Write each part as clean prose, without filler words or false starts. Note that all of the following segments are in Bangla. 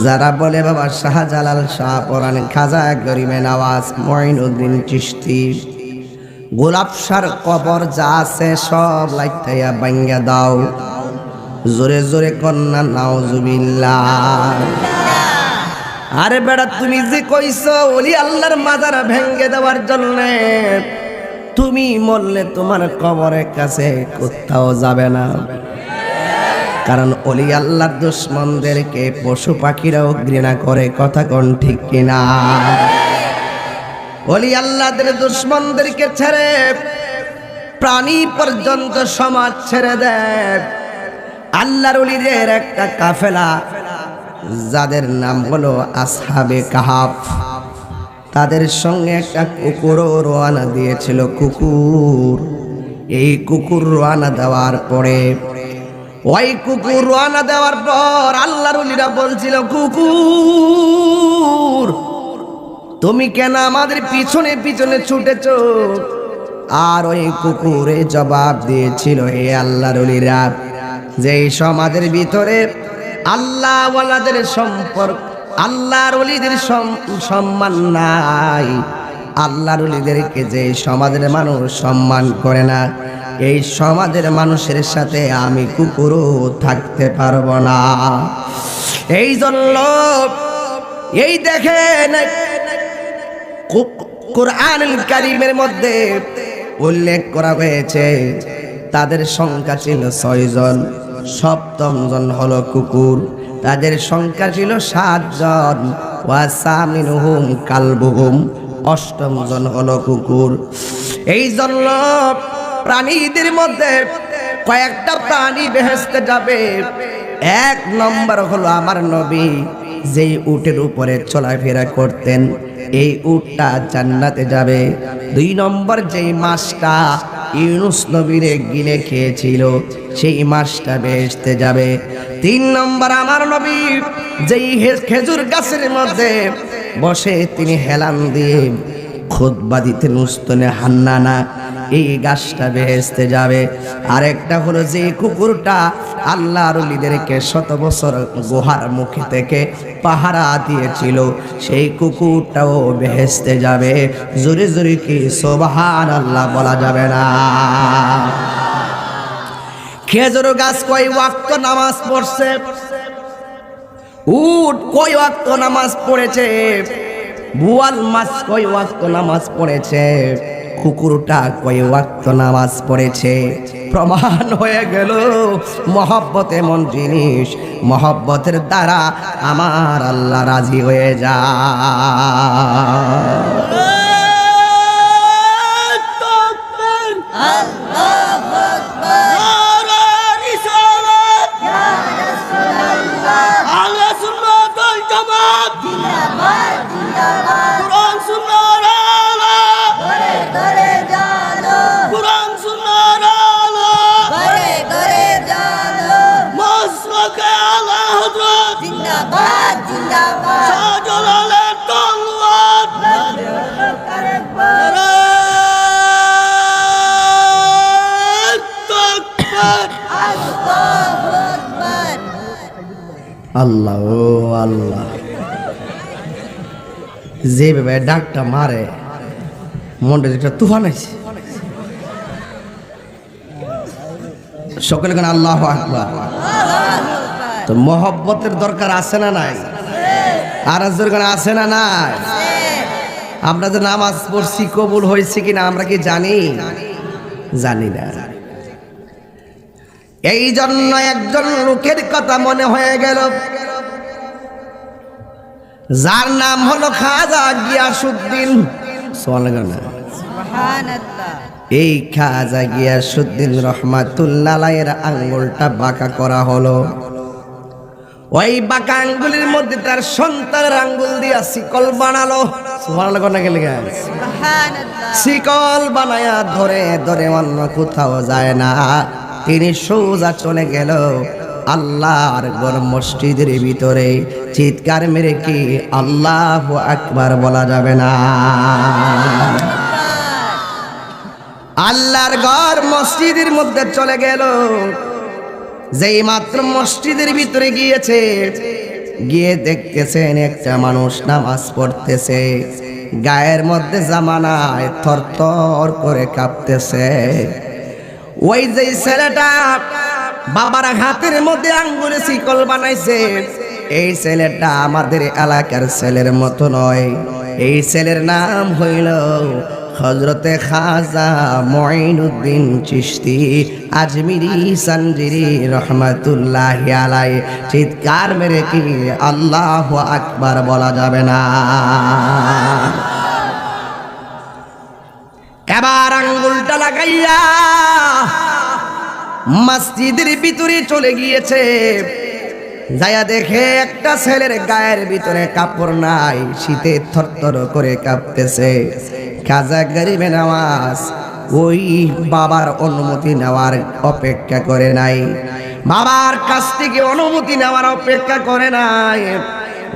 যারা বলে বাবা শাহজালাল, শাহ পরাণ, খাজা গরিবে নওয়াজ, মঈনুদ্দিন চিশতি, গোলাপ শাহর কবর যা আছে সব লাইটাইয়া ভাঙ্গা দাও। জোরে জোরে কন্যা নাউজুবিল্লাহ। আরে বেড়া, তুমি যে কইছো ওলি আল্লাহর মাজার ভেঙ্গে দেওয়ার জন্য, তুমি মরলে তোমার কবরের কাছে কোথাও যাবে না। কারণ ওলি আল্লাহর দুশমনদেরকে পশু পাখিরাও ঘৃণা করে, কথা কোন ঠিক কিনা? ওলি আল্লাহদের দুশমনদেরকে ছেড়ে প্রাণী পর্যন্ত সমাজ ছেড়ে দেয়। আল্লাহর ওলিদের একটা কাফেলা, যাদের নাম হলো আসহাবে কাহাফ, তাদের সঙ্গে একটা কুকুরও রওনা দিয়েছিল। কুকুর, এই কুকুর রওনা দেওয়ার পরে, ওই কুকুর রওনা দেওয়ার পর আল্লাহর ওলিরা বলছিল, কুকুর তুমি কেন আমাদের পিছনে পিছনে ছুটেছো? আর ওই কুকুরে জবাব দিয়েছিল, হে আল্লাহর ওলিরা, যে সমাজের ভিতরে আল্লাহ ওয়ালাদের সম্পর্ক, আল্লাহর ওলিদের সম্মান নাই, আল্লাহর ওলিদেরকে যে সমাজের মানুষ সম্মান করে না, এই সমাজের মানুষের সাথে আমি কুকুরও থাকতে পারবো না। এই জন্য এই দেখেন কুরআনুল কারীমের মধ্যে উল্লেখ করা হয়েছে, তাদের সংখ্যা ছিল 6 জন, সপ্তম জন হলো কুকুর, তাদের সংখ্যা ছিল 7 জন, ওয়াসামিনুহুম কালবুহুম, অষ্টম জন হলো কুকুর। এই জন্য প্রাণীদের মধ্যে কয়েকটা প্রাণী বেহেশতে যাবে। 1 নম্বর হলো আমার নবী, যেই উটের উপরে চলাফেরা করতেন, এই উটটা জান্নাতে যাবে। 2 নম্বর যেই মাছটা ইউনুস নবীরে গিলে খেয়েছিল, সেই মাছটা বেহেশতে যাবে। 3 নম্বর আমার নবী যেই খেজুর গাছের মধ্যে বসে তিনি হেলান দিয়ে খুতবা দিতেন, উস্তনে হান্নানা, এই গাছটা বেহেশতে যাবে। আরেকটা হলো যে কুকুরটা আল্লাহর ওলিদেরকে 100 বছর গুহার মুখে থেকে পাহারা দিয়েছিল, সেই কুকুরটাও বেহেশতে যাবে। জোরে জোরে কি সুবহানাল্লাহ বলা যাবে না? খেজুর গাছ কয় ওয়াক্ত নামাজ পড়ছে, উট কয় ওয়াক্ত নামাজ পড়েছে, বোয়াল মাছ কয় ওয়াক্ত নামাজ পড়েছে, কুকুরটা কয় ওয়াক্ত নামাজ পড়েছে। প্রমাণ হয়ে গেল মহব্বত এমন জিনিস, মহব্বতের দ্বারা আমার আল্লাহ রাজি হয়ে যায়। আল্লাহ ও আল্লাহ, যেভাবে ডাকটা মারে মনটা একটা তুফান আছে। সকলে কেন আল্লাহু আকবার। তো মহব্বতের দরকার আছে না নাই? আর দরকার আছে না নাই? আমরা যে নামাজ পড়ছি কবুল হয়েছে কিনা আমরা কি জানি? জানি না। এই জন্য একজন লোকের কথা মনে হয়ে গেল, যার নাম হলো খাজা গিয়াসউদ্দিন। সুবহানাল্লাহ। এই খাজা গিয়াসউদ্দিন রাহমাতুল্লাহ আলাইহির আঙ্গুলটা বাঁকা করা হলো। ওই বাঁকা আঙ্গুলের মধ্যে তার সন্তানের আঙ্গুল দিয়া শিকল বানালো। সুবহানাল্লাহ কোন গেলে সুবহানাল্লাহ। শিকল বানায়া ধরে ধরে অন্য কোথাও যায় না, তিনি সোজা চলে গেল আল্লাহর ঘর মসজিদের ভিতরে। চিৎকার মেরে কি আল্লাহু আকবার বলা যাবে না? আল্লাহর ঘর মসজিদের মধ্যে চলে গেল। যেই মাত্র মসজিদের ভিতরে গিয়েছে, গিয়ে দেখতেছেন একটা মানুষ নামাজ পড়তেছে, গায়ের মধ্যে জামা নাই, থরথর করে কাঁপতেছে। ওই যে ছেলেটা বাবার হাতের মধ্যে আঙ্গুলে শিকল বানাইছে, এই ছেলেটা আমাদের এলাকার ছেলের মতো নয়। এই ছেলের নাম হইল হযরতে খাজা মুঈনুদ্দিন চিশতি আজমিরি সানজিরি রহমাতুল্লাহি আলাইহি। চিৎকার মেরে কি আল্লাহু আকবার বলা যাবে না? এবার আঙ্গুলটা লাগাইয়া মসজিদের ভিতরে চলে গিয়েছে, যায়া দেখে একটা ছেলের গায়ের ভিতরে কাপড় নাই, শীতে থরথর করে কাঁপতেছে। খাজা গরিবে নওয়াজ ওই বাবার অনুমতি নেওয়ার অপেক্ষা করে নাই, বাবার কাছ থেকে অনুমতি নেওয়ার অপেক্ষা করে নাই।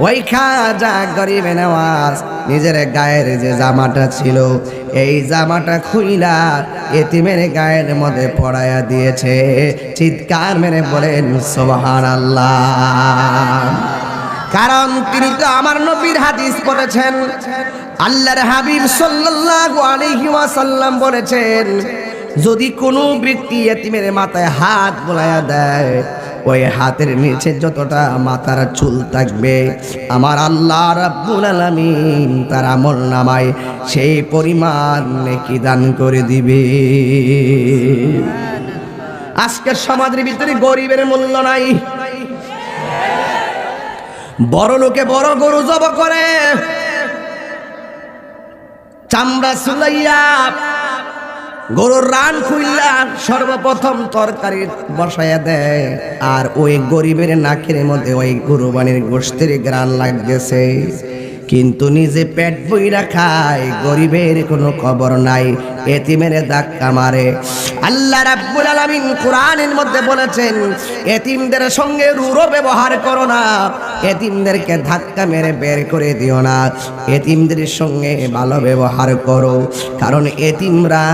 ওই খাজা গরিবে নওয়াজ নিজের গায়ের যে জামাটা ছিল, এই জামাটা খুইলা এতিমের গায়ের মধ্যে পড়াইয়া দিয়েছে। চিৎকার মেরে বলেন সুবহানাল্লাহ। কারণ তিনি তো আমার নবীর হাদিস পড়েছেন। আল্লাহর হাবিব সাল্লাল্লাহু আলাইহি ওয়াসাল্লাম বলেছেন, যদি কোনো ব্যক্তি এতিমের মাথায় হাত বুলাইয়া দেয়, ওই হাতের নিচে যতটা মাথার চুল থাকবে, আমার আল্লাহ রাব্বুল আলামিন তার আমলনামায় সেই পরিমাণ নেকি দান করে দিবে। আজকের সমাজের ভিতরে গরিবের মূল্য নাই। বড় লোকে বড় গরু জব করে, চামড়া চুলাইয়া গরুর রান খুইলা সর্বপ্রথম তরকারি বসাইয়া দেয়, আর ওই গরিবের নাকের মধ্যে ওই কুরবানির গোশতের ঘ্রাণ লাগতেছে, কিন্তু নিজে পেট বইরা খায়। গরিবের কোনো খবর নাই, এতিমের ধাক্কা মারে। আল্লাহ রাব্বুল আলামিন কোরআনের মধ্যে বলেছেন, এতিমদের সঙ্গে রূঢ় ব্যবহার করো না, এতিমদেরকে ধাক্কা মেরে বের করে দিও না, এতিমদের সঙ্গে ভালো ব্যবহার করো। কারণ এতিমরা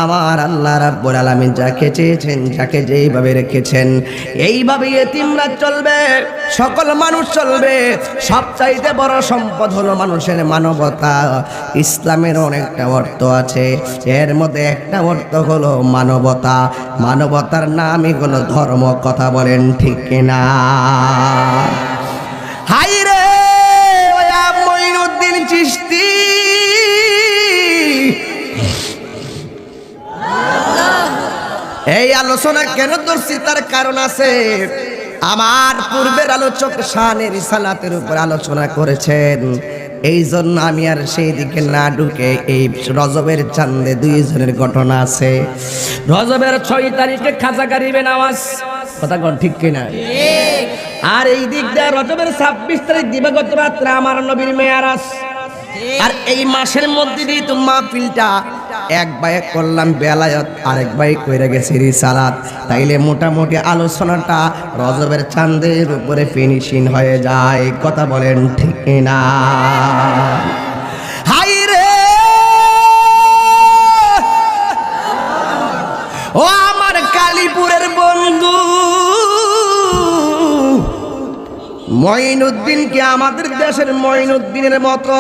আমার আল্লাহ রাব্বুল আলামিন যাকে চেয়েছেন, যাকে যেইভাবে রেখেছেন, এইভাবে এতিমরা চলবে, সকল মানুষ চলবে। সবচাইতে বড় সম্পদ হলো মানুষের মানবতা। ইসলামের অনেকটা অর্থ আছে, এর মধ্যে একটা অর্থ হলো মানবতা। মানবতার নামই হলো ধর্ম। কথা বলেন ঠিক কিনা? হাই রে মুঈনুদ্দিন চিশতি, এই আলোচনা কেন ধরছি তার কারণ আছে। আমার পূর্বের আলোচক শানে রিসালাতের উপর আলোচনা করেছেন, এই জন্য আমি আর সেই দিকে না ঢুকে এই রজবের চাঁদে দুইজনের ঘটনা আছে। রজবের 6 তারিখে খাজা গরিবে নওয়াজ, কথা কোন ঠিক কিনা? আর এই দিক দিয়ে রজবের 26 তারিখ দিবাগত রাত্রে আমার নবীর মেয়ারাজ। আর এই মাসের মধ্যে দিয়ে তো মাহফিলটা এক ভাইয়ে করলাম বেলায়েত, আরেক ভাই কইরা গেছে রিসালাত। তাইলে মোটামুটি আলোচনাটা রজবের চাঁদের উপরে ফিনিশিং হয়ে যায়। কথা বলেন ঠিক না? হাই রে ও আমার কালীপুরের বন্ধু মুঈনুদ্দিন কি আমাদের দেশের মুঈনুদ্দিনের মতো?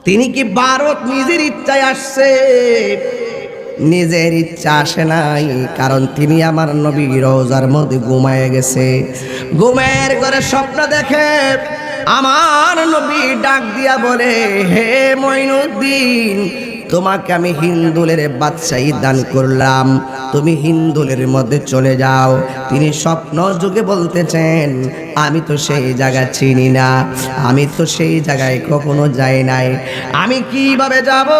তিনি কি ভারত নিজের ইচ্ছায় আসছে? নিজের ইচ্ছা আসে নাই, কারণ তিনি আমার নবী রওজার মধ্যে ঘুমায় গেছে। ঘুমের ঘরে স্বপ্ন দেখে আমার নবী ডাক দিয়া বলে, হে মুঈনুদ্দিন, তোমাকে আমি হিন্দুলের বাদশাহী দান করলাম, তুমি হিন্দুলের মধ্যে চলে যাও। তিনি স্বপ্ন যুগে বলতেছেন, আমি তো সেই জায়গা চিনি না, আমি তো সেই জায়গায় কখনো যাই নাই, আমি কিভাবে যাব?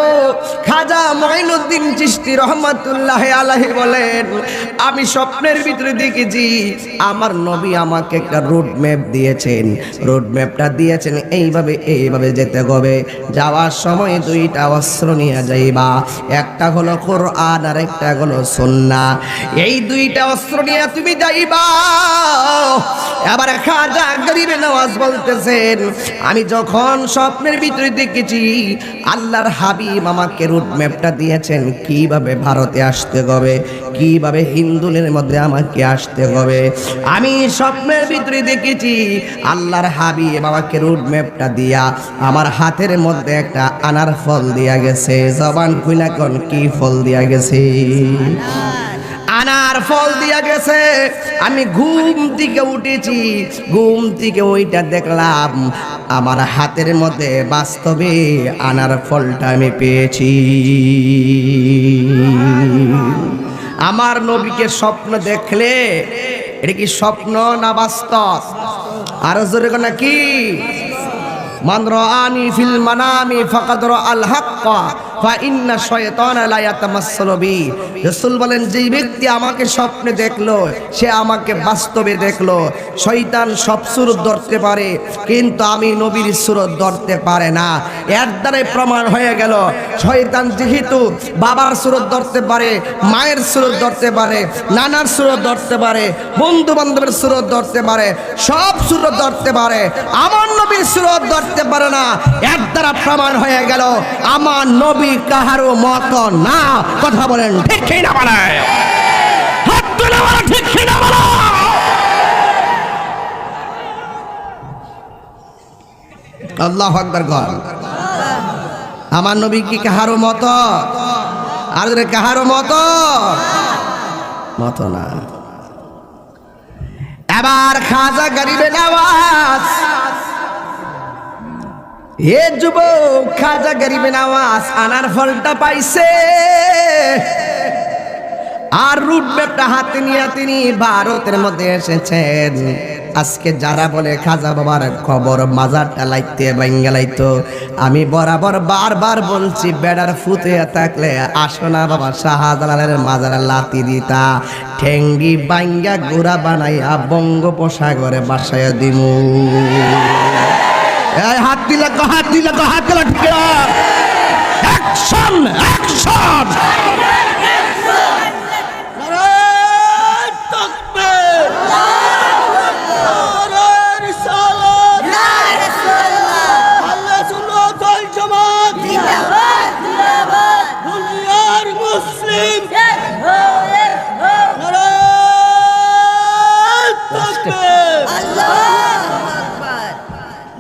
খাজা মুঈনুদ্দিন চিশতি রহমাতুল্লাহি আলাইহি বলেন, আমি স্বপ্নের ভিতরে দেখেছি আমার নবী আমাকে একটা রোড ম্যাপ দিয়েছেন। রোড ম্যাপটা দিয়েছেন এইভাবে এইভাবে যেতে হবে। যাওয়ার সময় 2টা অস্ত্র নিয়ে যাইবা, একটা হলো কোরআন আর একটা হলো সুন্নাহ। এই 2টা অস্ত্র নিয়ে তুমি যাইবা। এবার খাজা গরিবে নওয়াজ বলতেছেন, আমি যখন স্বপ্নের ভিতরে দেখেছি আল্লাহর হাবিব আমাকে রুট ম্যাপটা দিয়েছেন কিভাবে ভারতে আসতে হবে, কিভাবে হিন্দুদের মধ্যে আমাকে আসতে হবে। আমি স্বপ্নের ভিতরে দেখেছি আল্লাহর হাবিব আমাকে রুট ম্যাপটা দিয়া আমার হাতের মধ্যে একটা আনার ফল দিয়া গেছে। জবান খুইলা কোন কি ফল দিয়া গেছে? আনার ফল দিয়া গেছে। আমি ঘুম থেকে উঠেছি, ঘুম থেকে ওইটা দেখলাম আমার হাতের মধ্যে বাস্তবে আনার ফলটা আমি পেয়েছি। আমার নবীকে স্বপ্ন দেখলে এটা কি স্বপ্ন না বাস্তব? আরো জোরে কোন কি? মান রাআনি ফিল মানামি ফাকাদ রাআল হাক্কা ফা ইন্না শাইতানা লা ইয়াতামাসসালু বি। রাসূল বলেন, যেই ব্যক্তি আমাকে স্বপ্নে দেখলো সে আমাকে বাস্তবে দেখলো। শয়তান সব সুরত ধরতে পারে কিন্তু আমি নবীর সুরত ধরতে পারে না। এর দ্বারা প্রমাণ হয়ে গেল শয়তান যেহেতু বাবার সুরত ধরতে পারে, মায়ের সুরত ধরতে পারে, নানার সুরত ধরতে পারে, বন্ধু বান্ধবের সুরত ধরতে পারে, সব সুরত ধরতে পারে, আমার নবীর সুরত ধরতে পারে না। এর দ্বারা প্রমাণ হয়ে গেল আমার নবী কাহারও মতো না। কথা বলেন ঠিক কি না? বলে হাত তুলে বলে ঠিক কি না? বলো আল্লাহু আকবার। গল আমার নবী কি কাহারও মতো? আর কাহারও মতো না। এবার খাজা গরিবে নওয়াজ, এ যুবক খাজা গরিবে নওয়াজ আনার ফলটা পাইছে আর রুট ম্যাপটা হাতে নিয়ে তিনি ভারতের মধ্যে এসেছেন। আজকে যারা বলে খাজা বাবার খবর মাজারটা লাইতে বাঙ্গালাইতো, আমি বরাবর বারবার বলছি বেড়ার ফুতে থাকলে আসো না বাবা শাহজালালের মাজারে লাতি দিতা, ঠেঙ্গি বাঙ্গা গোড়া বানাইয়া বঙ্গোপসাগরে বাসায় দিমু। হাত দিলে হাত দিলে হাত দিলে ঠিক অ্যাকশন অ্যাকশন।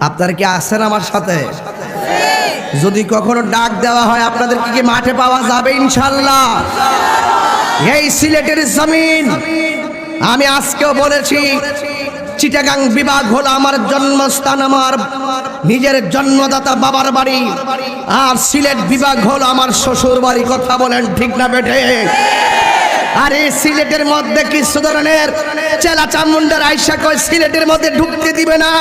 আপনারা কি আছেন আমার সাথে? যদি কখনো ডাক দেওয়া হয় আপনাদের কি মাঠে পাওয়া যাবে ইনশাআল্লাহ? এই সিলেটের জমিন, আমি আজকেও বলেছি চিটাগাং বিভাগ হলো আমার জন্মস্থান, আমার নিজের জন্মদাতা বাবার বাড়ি, আর সিলেট বিভাগ হলো আমার শ্বশুর বাড়ি। কথা বলেন ঠিক না বেঠে? আর এই সিলেটের মধ্যে কিছু ধরনের চেলা চামুন্ডার আইসা কয় সিলেটের মধ্যে ঢুকতে দিবে না।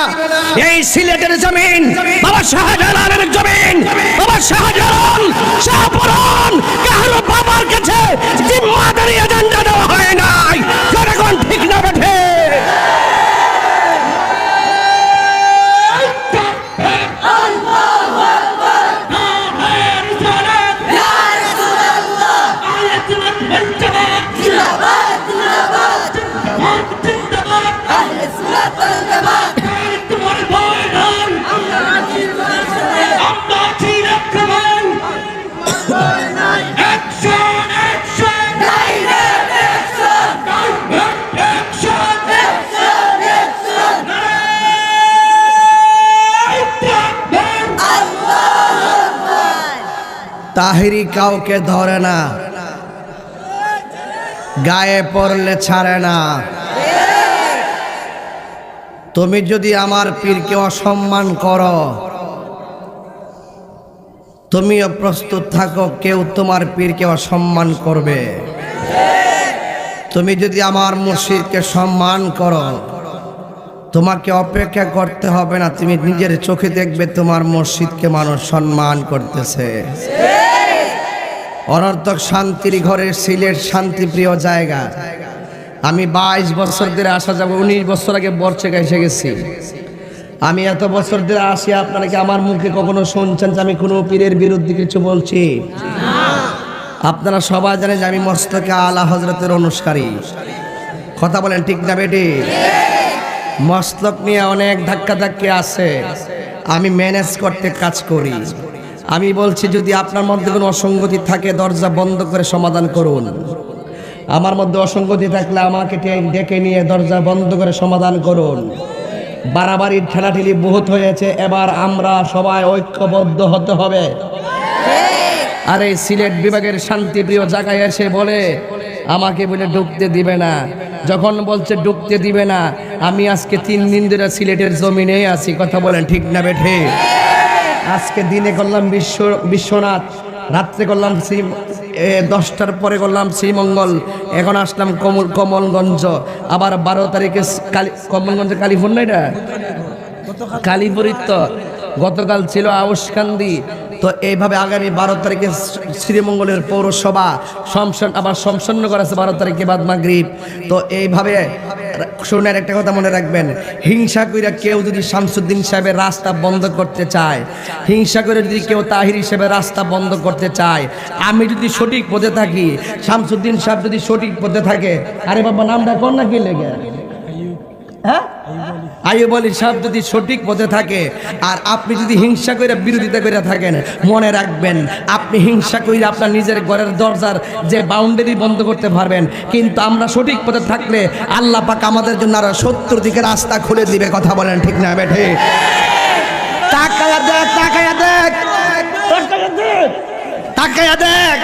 এই সিলেটের জমিন বাবা শাহজালালের জমিন। বাবা শাহজালাল শাহপুরান কারো বাবার কাছে জিম্মাদারি এজেন্ডা দেওয়া হয় নাই। জনগণ ঠিক না বেঠে? তাহিরি কাউকে ধরে না, গায়ে পড়লে ছাড়ে না। তুমি যদি আমার পীরকে অসম্মান করো, তুমিও প্রস্তুত থাকো কেউ তোমার পীরকে অসম্মান করবে। তুমি যদি আমার মুর্শিদকে সম্মান করো, তোমাকে অপেক্ষা করতে হবে না, তুমি নিজের চোখে দেখবে তোমার মুর্শিদকে মানুষ সম্মান করতেছে। অনর্থক শান্তির ঘরের সিলেট শান্তিপ্রিয় জায়গা। আমি 22 বছর ধরে আসা যাব, 19 বছর আগে বর্ষে এসে গেছি। আমি এত বছর ধরে আসি, আপনারা কি আমার মুখে কখনো শুনছেন যে আমি কোনো পীরের বিরুদ্ধে কিছু বলছি? আপনারা সবাই জানেন যে আমি মস্তকে আলা হজরতের অনুসারী। কথা বলেন ঠিক না বেটি? মস্তক নিয়ে অনেক ধাক্কাধাক্কি আছে, আমি ম্যানেজ করতে কাজ করি। আমি বলছি যদি আপনার মধ্যে কোনো অসঙ্গতি থাকে দরজা বন্ধ করে সমাধান করুন। আমার মধ্যে অসঙ্গতি থাকলে আমাকে ডেকে নিয়ে দরজা বন্ধ করে সমাধান করুন। বাড়াবাড়ি ঠেলাঠেলি বহুত হয়েছে, এবার আমরা সবাই ঐক্যবদ্ধ হতে হবে। আর এই সিলেট বিভাগের শান্তিপ্রিয় জায়গায় এসে বলে আমাকে বলে ঢুকতে দিবে না, যখন বলছে ঢুকতে দিবে না, আমি আজকে 3 দিন ধরে সিলেটের জমিনে আছি। কথা বলেন ঠিক না বেঠে? আজকে দিনে করলাম বিশ্বনাথ, রাত্রে করলাম 10টার পরে করলাম শ্রীমঙ্গল, এখন আসলাম কমলগঞ্জ, আবার 12 তারিখে কমলগঞ্জ কালীপুর না, এটা কালীপুরীর তো গতকাল ছিল আউশকান্দি। তো এইভাবে আগামী 12 তারিখে শ্রীমঙ্গলের পৌরসভা আবার সম্পন্ন করেছে 12 তারিখে বাদ মাগরিব। তো এইভাবে শুনের একটা কথা মনে রাখবেন, হিংসা করে কেউ যদি শামসুদ্দিন সাহেবের রাস্তা বন্ধ করতে চায়, হিংসা করে যদি কেউ তাহির সাহেবের রাস্তা বন্ধ করতে চায়, আমি যদি সঠিক পথে থাকি, শামসুদ্দিন সাহেব যদি সঠিক পথে থাকে, আরে বাবা নামটা কোন না কি লেগে, হ্যাঁ আইয়ুব আলী সাহেব যদি সঠিক পথে থাকে আর আপনি যদি হিংসা করে বিরোধিতা করে থাকেন, মনে রাখবেন আপনি হিংসা করে আপনার নিজের ঘরের দরজার যে বাউন্ডারি বন্ধ করতে পারবেন, কিন্তু আমরা সঠিক পথে থাকলে আল্লাহ পাক আমাদের জন্য আরো 70 দিকে রাস্তা খুলে দিবে। কথা বলেন ঠিক না বেঠে? তাকায়া দেখ, তাকায়া দেখ, তাকায়া দেখ, তাকায়া দেখ,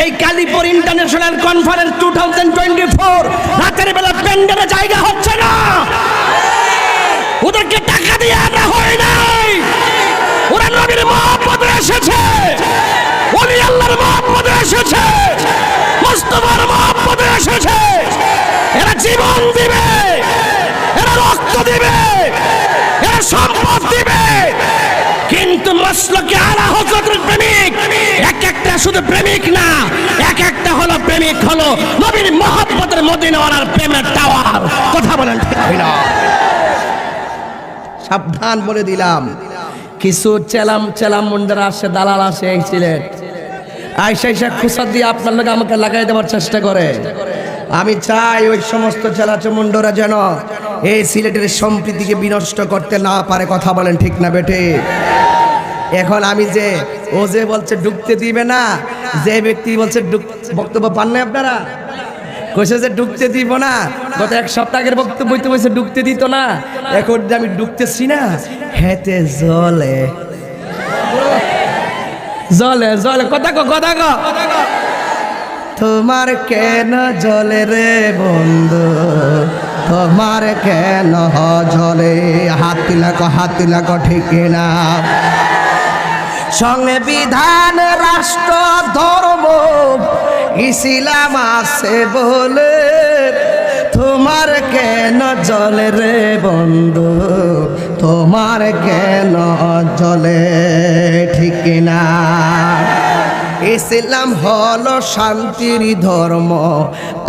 এই কালীপুর ইন্টারন্যাশনাল কনফারেন্স 2024 রাতের বেলা প্যান্ডেলে জায়গা হচ্ছে না, ওদেরকে টাকা দিয়ে আনা হয় নাই, ওরা নবীর মহব্বতে এসেছে, ওলি আল্লাহর মহব্বতে এসেছে, মুস্তাফার মহব্বতে এসেছে। এরা জীবন দিবে, এরা রক্ত দিবে, এরা সম্পদ দিবে, কিন্তু মাসলুকে আলা হযরতের প্রেমিক এক একটা শুধু প্রেমিক না, এক একটা হলো প্রেমিক হলো নবীর মহব্বতের মদিনাওয়ালার প্রেমের টাওয়ার। কথা বলেন ঠিক না? সাবধান বলে দিলাম, কিছু চেলাম মুন্ডারা আসে, দালাল আসে এই সিলেট, আইসা খুসা দিয়ে আপনার লোক আমাকে লাগাই দেওয়ার চেষ্টা করে। আমি চাই ওই সমস্ত চেলাচমুন্ডরা যেন এই সিলেটের সম্প্রীতিকে বিনষ্ট করতে না পারে। কথা বলেন ঠিক না বেটে? এখন আমি যে ও যে বলছে ঢুকতে দিবে না, যে ব্যক্তি বলছে বক্তব্য পান নাই আপনারা, কইছে যে ঢুকতে দিব না, গত 1 সপ্তাহ আগের বক্তব্য তো বলছে ঢুকতে দিত না, এখন যে আমি ঢুকতেছি না, হেতে জ্বলে জ্বলে জ্বলে। কথা কো তোমার কেন জ্বলে রে বন্ধু, তোমার কেন জ্বলে? হাত লাগো ঠিক না? সংবিধান রাষ্ট্র ধর্ম ইসলাম আছে বলে তোমার কেন জ্বলে রে বন্ধু, তোমার কেন জ্বলে ঠিক না? ইসলাম হলো শান্তির ধর্ম,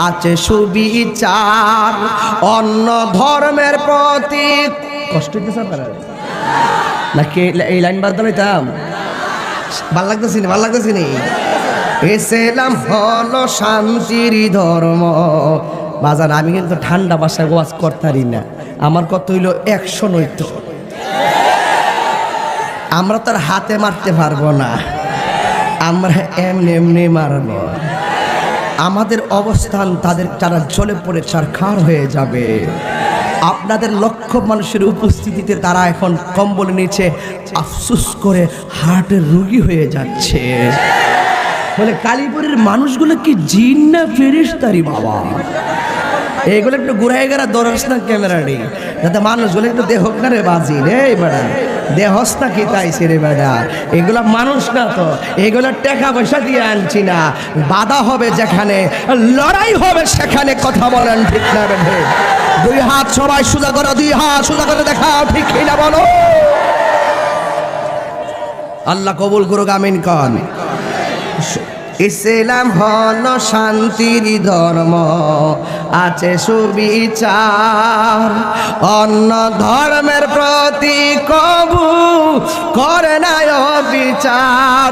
আছে সুবিচার, অন্য ধর্মের প্রতি কষ্ট হইতেছে আপনারা নাকি? এই লাইন বাদ দিতাম, ভাল লাগতেছি নি? ইসলাম হলো শান্তির ধর্ম। বাজার আমি কিন্তু ঠান্ডা ভাষায় ওয়াজ করতারি না, আমার কত হইল 100 নইতো, আমরা তার হাতে মারতে পারবো না, আমরা এমনি মারব। আমাদের অবস্থান তাদের যারা জ্বলে পড়ে ছারখার হয়ে যাবে। আপনাদের লক্ষ মানুষের উপস্থিতিতে তারা এখন কম্বল নিচে আফসোস করে হার্টের রোগী হয়ে যাচ্ছে। বলে কালীপুরের মানুষগুলো কি জিন না ফেরেশতারি বাবা? এগুলো একটু ঘুরাই গেরা দরস না ক্যামেরা নেই, যাতে মানুষগুলো একটু দেহক না রে বাজি রে বেড়া, দেহস না কি তাইছে রে বেড়া? এগুলা মানুষ না তো, এগুলো টাকা পয়সা দিয়ে আনছি না। বাধা হবে যেখানে, লড়াই হবে সেখানে। কথা বলেন ঠিক না বেঠে? 2 হাত সবাই সোজা করো, 2 হাত সোজা করে দেখাও, ঠিক না বলো? আল্লাহ কবুল করুক, আমিন কন। ইসলাম হলো শান্তির ধর্ম, আছে সুবিচার, অন্য ধর্মের প্রতি কবু করে না বিচার।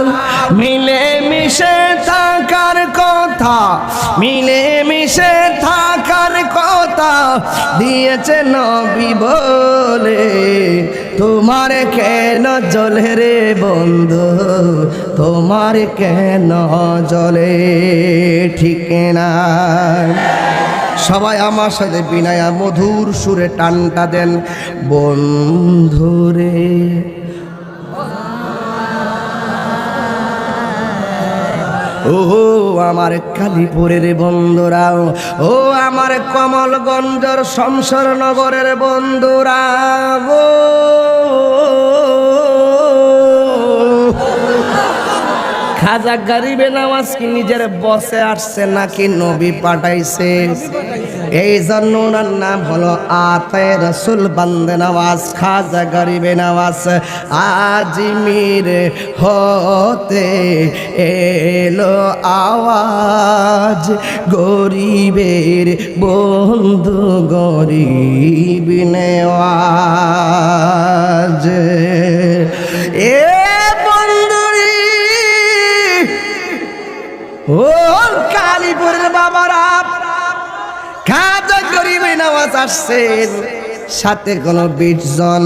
মিলে মিশে থাকার কথা, মিলে মিশে থাকার কথা দিয়েছে নবী বলে, তোমার কেন জ্বলে রে বন্ধু, তোমার কেন জ্বলে, ঠিক না? সবাই আমার সাথে বিনায়া মধুর সুরে টানটা দেন, বন্ধুরে ও আমার কালীপুরের বন্ধুরা, ও আমার কমলগঞ্জের শমশেরনগরের বন্ধুরা গো, খাজা গরিবে নওয়াজ কি নিজের বসে আসছে নাকি নবী পাঠাইছে? এই জন্য ওনার নাম হলো আতায়ে রসুল বান্দে নওয়াজ খাজা গরিবে নওয়াজ। আজমির হতে এলো আওয়াজ, গরিবের বন্ধু গরিব নেওয়াজ। এ ও কালীপুরের বাবারা, খাজা গরিবে নওয়াজ আসছেন, সাথে কোন 20 জন।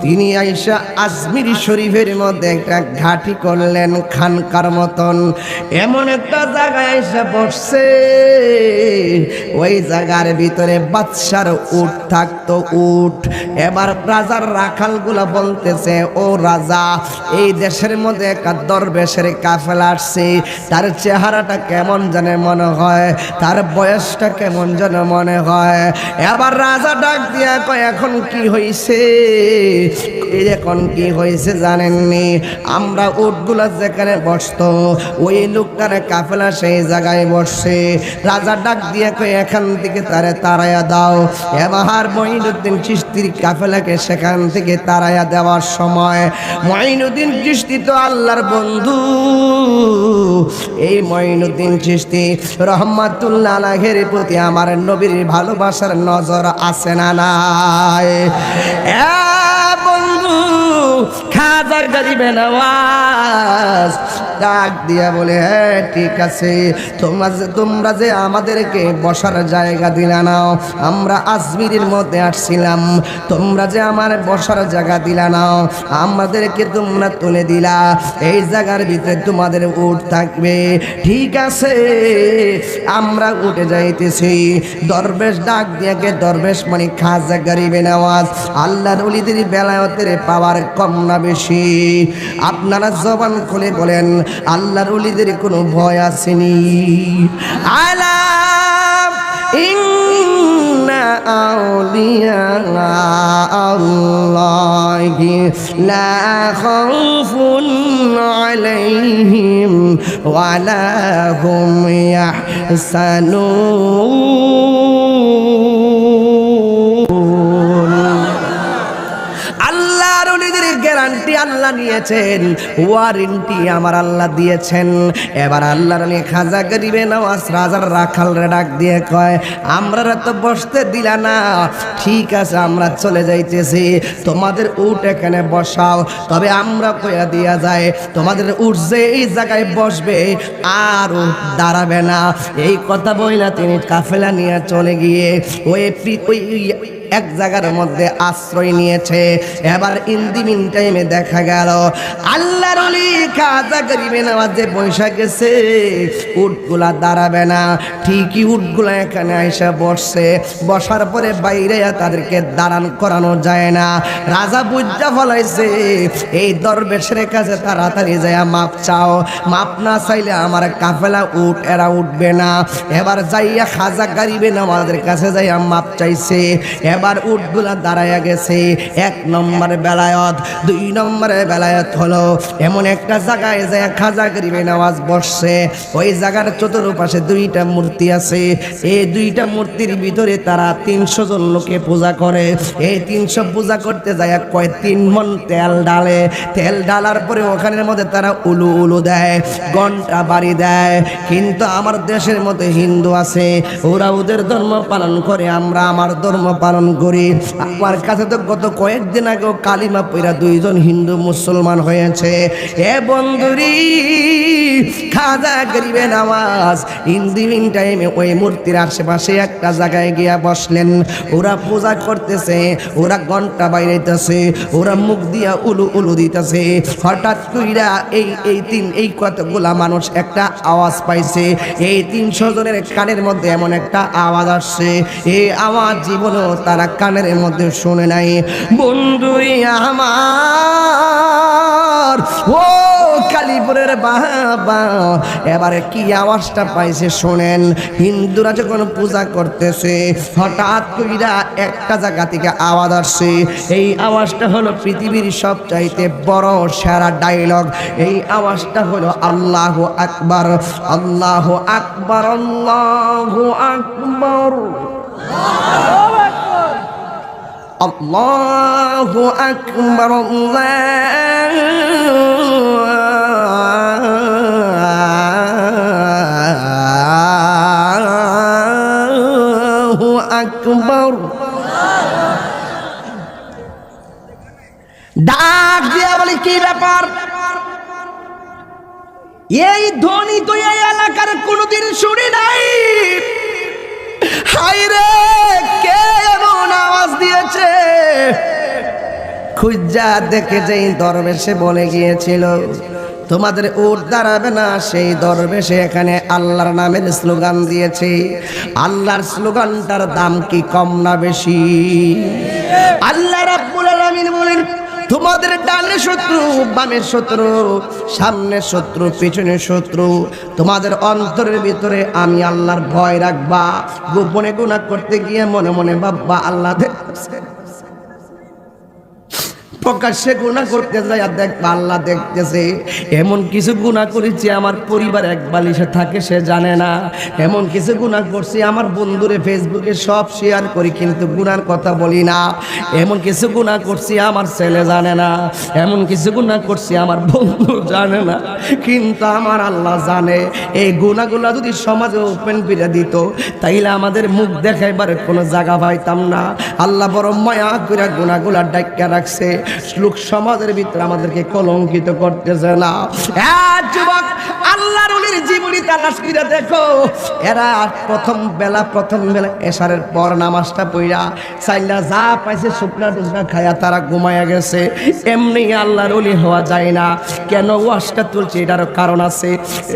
তিনি আইসা আজমির শরীফের মধ্যে একটা ঘাটি করলেন খানকার মতন, এমন একটা জায়গায় আইসা বসছে, ওই জায়গার ভিতরে বাদশার উট থাকতো, উট। এবার রাজার রাখালগুলা বলতেছে, ও রাজা, এই দেশের মধ্যে একটা দরবেশের কাফেলা আসছে, তার চেহারাটা কেমন জানে মনে হয়, তার বয়সটা কেমন জানে মনে হয়। এবার রাজা ডাক দিয়া কয়, এখন কি হইছে? এখন কি হয়েছে জানেননি? আমরা উটগুলা যেখানে বসতো ওই লোকটার কাফেলা সেই জায়গায় বসছে। রাজা ডাক দিয়ে কই, এখান থেকে তারে তাড়াইয়া দাও। এবার মঈনুদ্দিন চিশতির কাফেলাকে সেখান থেকে তাড়াইয়া দেওয়ার সময়, মঈনুদ্দিন চিশতি তো আল্লাহর বন্ধু, এই মঈনুদ্দিন চিশতি রহমাতুল্লাহ আলাইহির প্রতি আমার নবীর ভালোবাসার নজর আছে না নাই? খাজা গরিবে নওয়াজ ডাক দিয়া বলে, হ্যাঁ ঠিক আছে, তোমরা যে আমাদেরকে বসার জায়গা দিলা না, আমরা আজমিরের মধ্যে আসছিলাম, তোমরা যে আমার বসার জায়গা দিলা না, আমাদেরকে তোমরা তুলে দিলা, এই জায়গার ভিতরে তোমাদের উট থাকবে, ঠিক আছে আমরা উঠে যাইতেছি। দরবেশ ডাক দিয়াকে, দরবেশ মানে খাজা গরিবে নওয়াজ, আল্লাহর ওলিদের বেলায়েতের পাওয়ার কম না বেশি? আপনারা জবান খুলে বলেন, আল্লাহর ওলিদের কোনো ভয় আসেনি? আলা ইন্না আউলিয়া আল্লাহি লা খাউফুন আলাইহিম ওয়া লা হুম ইয়াহসানুন। আল্লাহর ওলিদের গ্যারান্টি আল্লাহ নিয়েছেন, ওয়ারেন্টি আমার আল্লাহ দিয়েছেন। এবার আল্লাহর ওলি খাজা গরিবে নওয়াজ রাজার রাখালরে ডাক দিয়ে কয়, আমরা তো বসতে দিলা না, ঠিক আছে আমরা চলে যাইতেছি, তোমাদের উট এখানে বসাও, তবে আমরা কইয়া দিয়া যায় তোমাদের উট যে এই জায়গায় বসবে আর দাঁড়াবে না। এই কথা বইলা তিনি কাফেলা নিয়ে চলে গিয়ে ওই এক জায়গার মধ্যে আশ্রয় নিয়েছে। এবার ইন্দিমিন টাইমে দেখা গেল আল্লাহর ওলি খাজা গরিবে নওয়াজ যে বৈশা গেছে, উটগুলা দাঁড়াবে না, ঠিকই উটগুলা এখানে আইসা বসছে। বসার পরে বাইরে তাদেরকে দাঁড়ান করানো যায় না। রাজা বুঝা ফলাইছে, এই দরবেশের কাছে তাড়াতাড়ি যায় মাপ চাও, মাপ না চাইলে আমার কাফেলা উট এরা উঠবে না। এবার যাইয়া খাজা গরিবে নওয়াজের কাছে যাইয়া মাপ চাইছে। এবার উটগুলা দাঁড়াইয়া গেছে। 1 নম্বর বেলায়ত, 2 নম্বরের বেলায়ত হলো এমন একটা জায়গায় যে খাজা গরিবে নওয়াজ বসছে, ওই জায়গার চতুর্পাশে 2টা মূর্তি আছে। এই 2টা মূর্তির ভিতরে তারা 300 জন লোকে পূজা করে। এই 300 পূজা করতে যায় কয় 3 মণ তেল ঢালে। তেল ঢালার পরে ওখানের মধ্যে তারা উলু উলু দেয়, ঘন্টা বাড়ি দেয়। কিন্তু আমার দেশের মধ্যে হিন্দু আছে, ওরা ওদের ধর্ম পালন করে, আমরা আমার ধর্ম পালন করি। আমার কাছে তো গত কয়েকদিন আগেও কালিমা পইরা 2 জন হিন্দু মুসলমান হয়েছে। এ বন্ধুরি, খাজা গরিবে নামাজ ইন্দিমিন টাইমে ওই মূর্তির আশেপাশে একটা জায়গায় গিয়া বসলেন। ওরা পূজা করতেছে, ওরা ঘন্টা বাইরেতেছে, ওরা মুখ দিয়া উলু উলু দিতেছে। হঠাৎ কইরা এই কতগুলা মানুষ একটা আওয়াজ পাইছে। এই 300 জনের কানের মধ্যে এমন একটা আওয়াজ আসছে, এই আওয়াজ জীবনও তারা কানের মধ্যে শুনে নাই। বন্ধুই আমার, ও কালীপুরের বাবা, এবারে কি আওয়াজটা পাইছে শোনেন। হিন্দুরা যখন পূজা করতেছে, হঠাৎ কইরা একটা জায়গা থেকে আওয়াজ আসছে। এই আওয়াজটা হলো পৃথিবীর সবচাইতে বড় সেরা ডায়লগ। এই আওয়াজটা হলো আল্লাহু আকবার, আল্লাহু আকবার, আল্লাহু আকবার, আল্লাহু আকবার, আল্লাহু আকবার। ডাক দিয়া বলি, কি ব্যাপার? এই ধ্বনি তো এই এলাকার কোনোদিন শুনি নাই। হায়রে, কে এমন আওয়াজ দিয়েছে? খুঁজা দেখে যেই দরবেশে বলে গিয়েছিল তোমাদের উট দাঁড়াবে না, সেই দরবেশে এখানে আল্লাহর নামের স্লোগান দিয়েছে। আল্লাহর স্লোগানটার দাম কি কম না বেশি? আল্লাহ রাব্বুল আলামিন বলেন, তোমাদের ডানে শত্রু, বামের শত্রু, সামনের শত্রু, পিছনের শত্রু, তোমাদের অন্তরের ভিতরে আমি আল্লাহর ভয় রাখবা। গোপনে গুনাহ করতে গিয়ে মনে মনে ভাববা আল্লাহ দেখতেছে, প্রকাশ্যে গুনাহ করতে যায় দেখবা আল্লাহ দেখতেছে। এমন কিছু গুনাহ করেছি আমার পরিবার এক বালিশে থাকে সে জানে না। এমন কিছু গুনাহ করছি আমার বন্ধুরে ফেসবুকে সব শেয়ার করি কিন্তু গুনার কথা বলি না। এমন কিছু গুনাহ করছি আমার ছেলে জানে না। এমন কিছু গুনাহ করছি আমার বন্ধু জানে না, কিন্তু আমার আল্লাহ জানে। এই গুনাহগুলো যদি সমাজে ওপেন করে দিত তাইলে আমাদের মুখ দেখাইবার কোনো জায়গা পাইতাম না। আল্লাহ বড় মায়া করে গুনাহগুলো ডাক্কা রাখছে, লোক সমাজের ভিতরে আমাদেরকে কলঙ্কিত করতেছে না। যুবক, আল্লাহর ওলির জীবনী তালাশ করে দেখো। এরা প্রথম বেলা এশারের পর নামাজটা পড়া চাইলা যা পাইছে শুকনা টুকনা খায়া তারা ঘুমায়া গেছে। এমনি আল্লাহর ওলি হওয়া যায় না। কেন ওয়াজটা তুলছে? এটার কারণ আছে।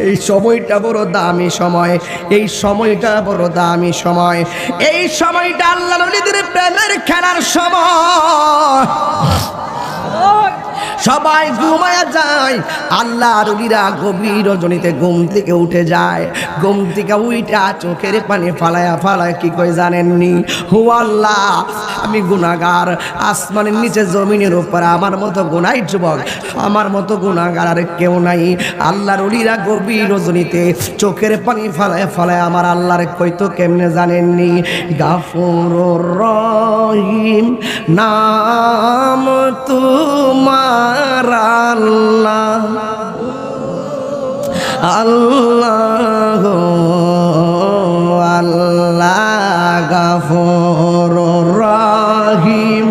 এই সময়টা বড় দামি সময়, এই সময়টা বড় দামি সময়। এই সময়টা আল্লাহর ওলিদের প্রেমের খেলার সময়। সবাই ঘুমায়া যায়, আল্লাহর ওলিরা গভীর রজনীতে ঘুম থেকে উঠে যায়। ঘুম থেকে উইটা চোখের পানি ফালায়া কি কই জানেননি? হো আল্লাহ, আমি গুনাহগার, আসমানের নিচে জমিনের উপর আমার মতো গুনাই যুবক, আমার মতো গুনাহগার আর কেউ নাই। আল্লাহর ওলিরা গভীর রজনীতে চোখের পানি ফালায়া আমার আল্লাহর কইতো কেমনে জানেননি? গাফুরুর রহিম নাম তোমার আল্লাহ, আল্লাহ আল্লাহ গাফুরুর রহিম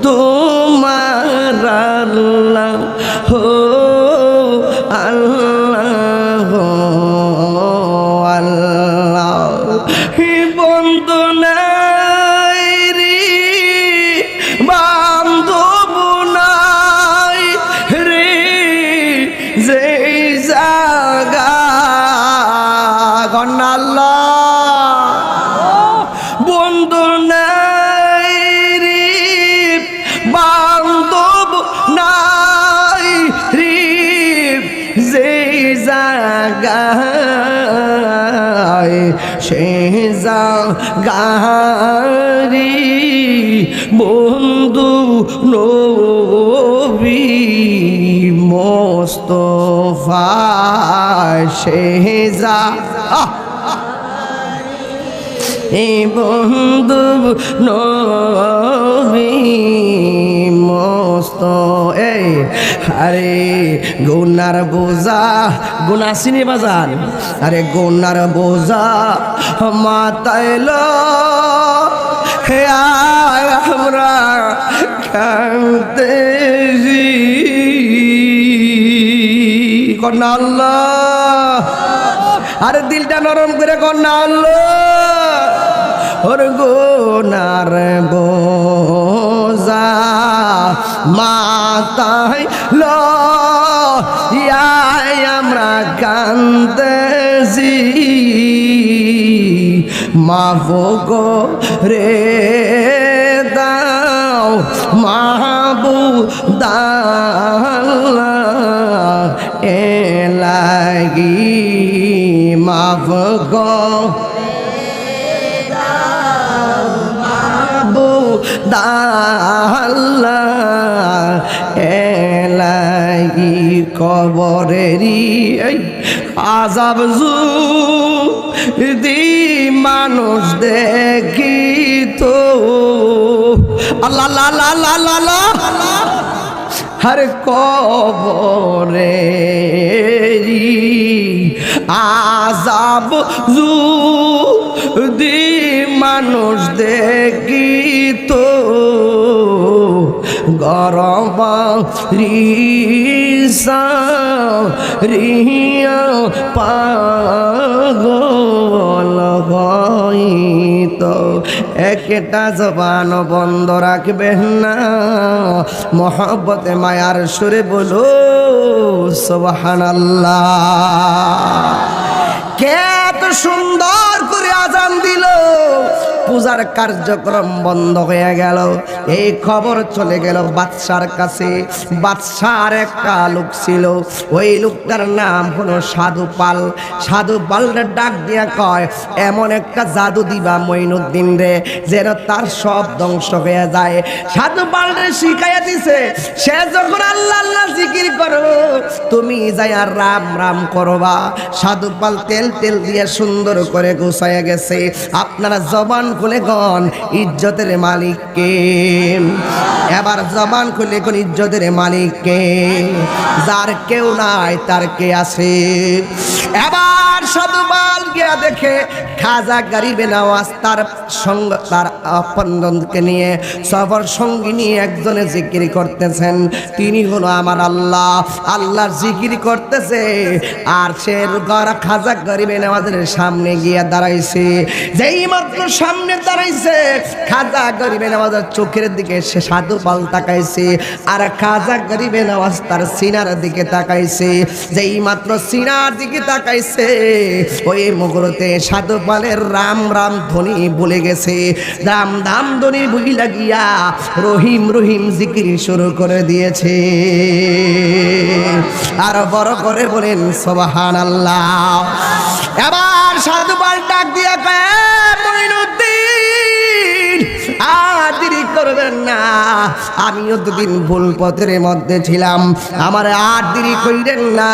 তোমার আল্লাহ, হো আল্লাহ আল্লাহ। হি বন্ধু নাই রে, বান্ধব নাই রে, যে জাগা গন্নাল্লাহ বন্ধু নাই রে, বান্ধব নাই রে, যে জাগায় সে জাগারি বন্ধু নবী মোস্তফা সে যা বন্ধু নবী মস্ত। এই আরে গুনার বোঝা, গুনা চিনি বাজান, আরে গুনার বোঝা মাতাইল আমরা কাঁদতেছি কন্যা আল্লাহ আরে দিলটা নরম করে কন্যা আল্লাহ ওর গোনার বোঝা মাথায় লইয়াই আমরা কাঁদতেছি মাফ করে দাও মাহবুব আল্লাহ এ লাগি মাফ করে দাও মাহবুব আল্লাহ এ লাগি কবরেরই আযাব যদি মানুষ দেখিত আল্লাহ আল্লাহ আল্লাহ আল্লাহ হর কবরে আযাব যদি মানুষ দেখিত গরম রিয়া পাগল হইত একটা জবান বন্ধ রাখবেন না মহব্বতে মায়ার সুরে বলো সুবহানাল্লাহ কে এত সুন্দর করে আজান দিল পূজার কার্যক্রম বন্ধ হয়ে গেল এই খবর চলে গেল বাদশার কাছে বাদশার একটা লোক ছিল ওই লোকটার নাম হলো সাধুপাল সাধুপালটা ডাক দিয়া কয় এমন একটা জাদু দিবা মঈনুদ্দিন রে যেন তার সব ধ্বংস হয়ে যায় সাধুপালরে শিখাইয়া দিছে সে যখন আল্লাহ আল্লাহ জিকির করো তুমি যাইয়া রাম রাম করবা সাধুপাল তেল তেল দিয়ে সুন্দর করে গুছাইয়া গেছে আপনারা জবান খুলে গন ইজ্জতের মালিক কে এবার জবান খুলে কোন ইজ্জতের মালিক কে যার কেউ নাই তার কে আছে এবার সাধুপাল গিয়া দেখে খাজা গরিবে নওয়াজ তার সঙ্গ তার আপনজনকে নিয়ে সফর সঙ্গী নিয়ে একজনে জিকির করতেছেন তিনি হলো আমার আল্লাহ আল্লাহর জিকির করতেছে আর সে খাজা গরিবে নওয়াজের সামনে গিয়ে দাঁড়াইছে যেই মাত্র সামনে দাঁড়াইছে খাজা গরিবে নওয়াজের চোখের দিকে সে সাধুপাল তাকাইছে আর খাজা গরিবে নওয়াজ তার সিনার দিকে তাকাইছে যেই মাত্র সিনার দিকে তাকাইছে ওই মুহূর্তে সাধুপালের রাম রাম ধ্বনি বলে গেছে রাম ধাম ধ্বনি বলি লাগিয়া রহিম রহিম জিকির শুরু করে দিয়েছে আর বড় করে বলেন সুবহানাল্লাহ এবার সাধুপাল ডাক দিয়া কয় মঈনুদ্দিন আর দেরি করবেন না আমিও দুদিন ভুল পথের মধ্যে ছিলাম আমার আর দেরি কইরেন না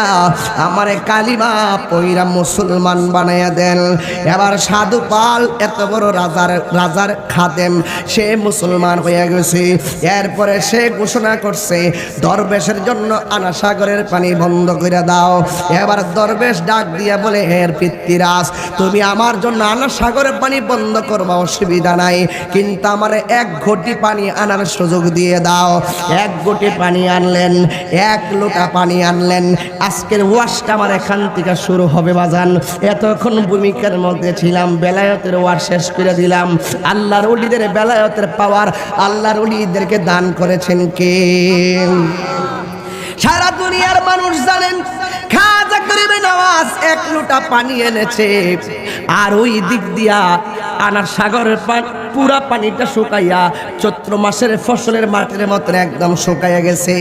আমারে কালিমা পয়রা মুসলমান বানাইয়া দেন এবার সাধুপাল এত বড় রাজার খাদেম সে মুসলমান হয়ে গেছে এরপরে সে ঘোষণা করছে দরবেশের জন্য আনা সাগরের পানি বন্ধ করে দাও এবার দরবেশ ডাক দিয়া বলে হের পিতৃরাজ তুমি আমার জন্য আনা সাগরের পানি বন্ধ করবা অসুবিধা নাই কিন্তু আমার এক ঘটি পানি আনার সুযোগ দিয়ে দাও এক ঘটি পানি আনলেন এক লোটা পানি আনলেন আজকের ওয়াজটা আমার এখান থেকে শুরু হবে বাজান এতক্ষণ ভূমিকার মধ্যে ছিলাম বেলায়েতের ওয়াজ শেষ করে দিলাম আল্লাহর ওলিদের বেলায়েতের পাওয়ার আল্লাহর ওলিদেরকে দান করেছেন কে সারা দুনিয়ার মানুষ জানেন খাজা গরিবে নওয়াজ এক লোটা পানি এনেছে আর ওই দিক দিয়া আনার সাগরের পুরা পানিটা শুকাইয়া চৈত্র মাসের ফসলের মাটির মতো একদম শুকাইয়া গেছে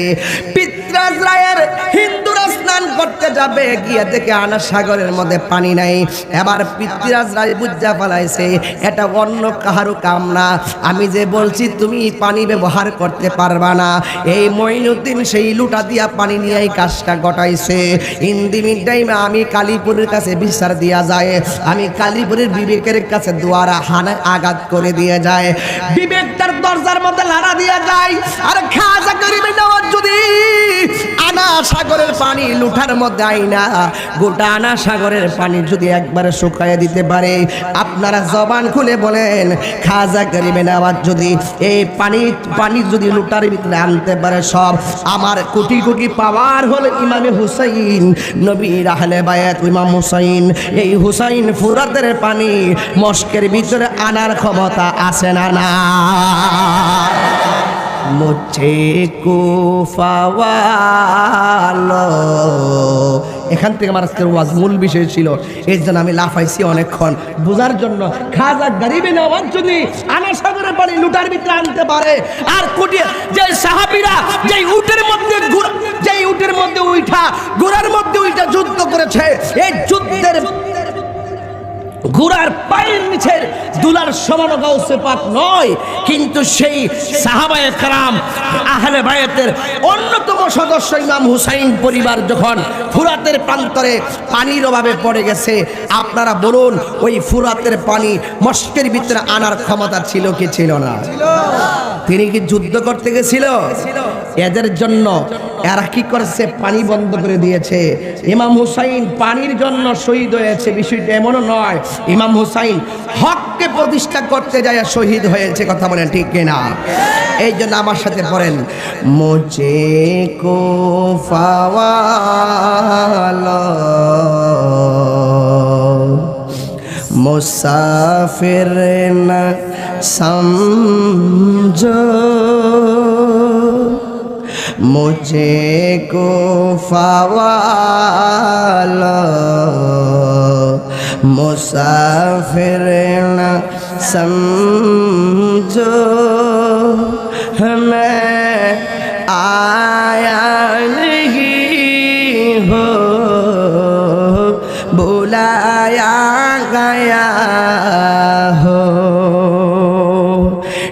পিতরাজ রায়ের হিন্দুরা স্নান করতে যাবে গিয়ে দেখে আনার সাগরের মধ্যে পানি নাই এবার পিতরাজ রায় বুঝা ফেলাইছে এটা অন্য কাহারও কাম না আমি যে বলছি তুমি পানি ব্যবহার করতে পারবা না এই মঈনুদ্দিন সেই লুটা দিয়া পানি নিয়ে এই কাজটা ঘটাইছে ইন্দিমিন টাইমে আমি কালীপুরের কাছে বিচার দিয়া যায় আমি কালীপুরের বিবেকের কাছে দোয়ার তারা হানে আঘাত করে দিয়ে যায়, বিবেক তার দরজার মধ্যে লাড়া দিয়ে যায়। আর খাজা গরিবে নওয়াজ যদি আনা সাগরের পানি লুঠার মধ্যে আইনা গোটা আনা সাগরের পানি যদি একবারে শুকায় দিতে পারে, আপনারা জবান খুলে বলেন খাজা গরিবে নওয়াজ যদি এই পানি যদি লুটার ভিতরে আনতে পারে, সব আমার কোটি কোটি পাওয়ার হলো ইমামে হুসাইন নবীর আহলে বায়াত ইমাম হুসাইন। এই হুসাইন ফুরাতের পানি মস্কের ভিতরে আনার ক্ষমতা আছে না না? মুঝে কুফাওয়ালো, এখান থেকে আমার আজকের ওয়াজ মূল বিষয় ছিল, এর জন্য আমি লাফাইছি অনেকক্ষণ বোঝার জন্য। খাজা গরিবে নওয়াজ যদি আনা সাগরের পানি লুটার ভিতরে আনতে পারে, আর কোটি যে সাহাবীরা যেই উটের মধ্যে উঠা ঘোড়ার মধ্যে উঠা যুদ্ধ করেছে, এই যুদ্ধের ঘোড়ার পায়ের নিচের দুলার সমান গাউসে পাক নয়, কিন্তু সেই সাহাবায়ে কেরাম আহলে বায়াতের অন্যতম সদস্য ইমাম হুসাইন পরিবার যখন ফুরাতের প্রান্তরে পানির অভাবে পড়ে গেছে, আপনারা বলুন ওই ফুরাতের পানি মস্কের ভিতরে আনার ক্ষমতা ছিল কি ছিল না? তিনি কি যুদ্ধ করতে গেছিল? এদের জন্য এরা কি করেছে? পানি বন্ধ করে দিয়েছে। ইমাম হুসাইন পানির জন্য শহীদ হয়েছে, বিষয়টা এমনও নয়। ইমাম হুসাইন হককে প্রতিষ্ঠা করতে যায় শহীদ হয়েছে, কথা বলেন ঠিক কিনা? এই জন্য আমার সাথে পড়েন, মুঝে কুফাওয়ালো মুসাফির না समझो, मुझे कुफावालो मुसाफिर न समझो, मैं आया नहीं हो बुलाया गया हो,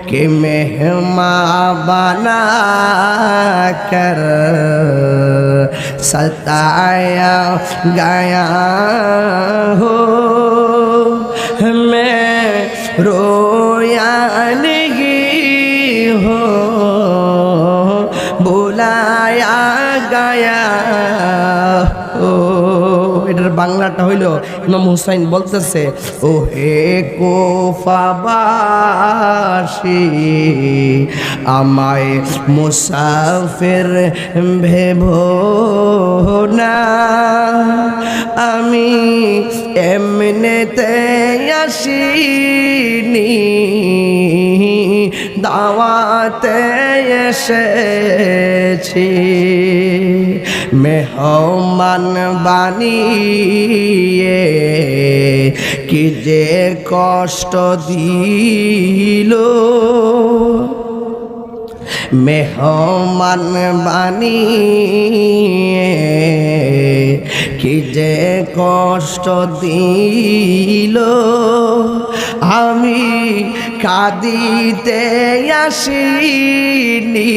कि मेहमान बना कर सताया गया हो, मैं रोया नहीं हो बुलाया गया हो। এটার বাংলাটা হইল ইমাম হুসাইন বলতেছে, ও হে কুফাবাসী আমায় মুসাফির ভেবো না, আমি এমনিতে আসিনি দাওয়াতে এসেছি, মেহমান বানিয়ে কি যে কষ্ট দিল, মেহমান বানিয়ে কি যে কষ্ট দিল, আমি কাঁদিতে আসিনি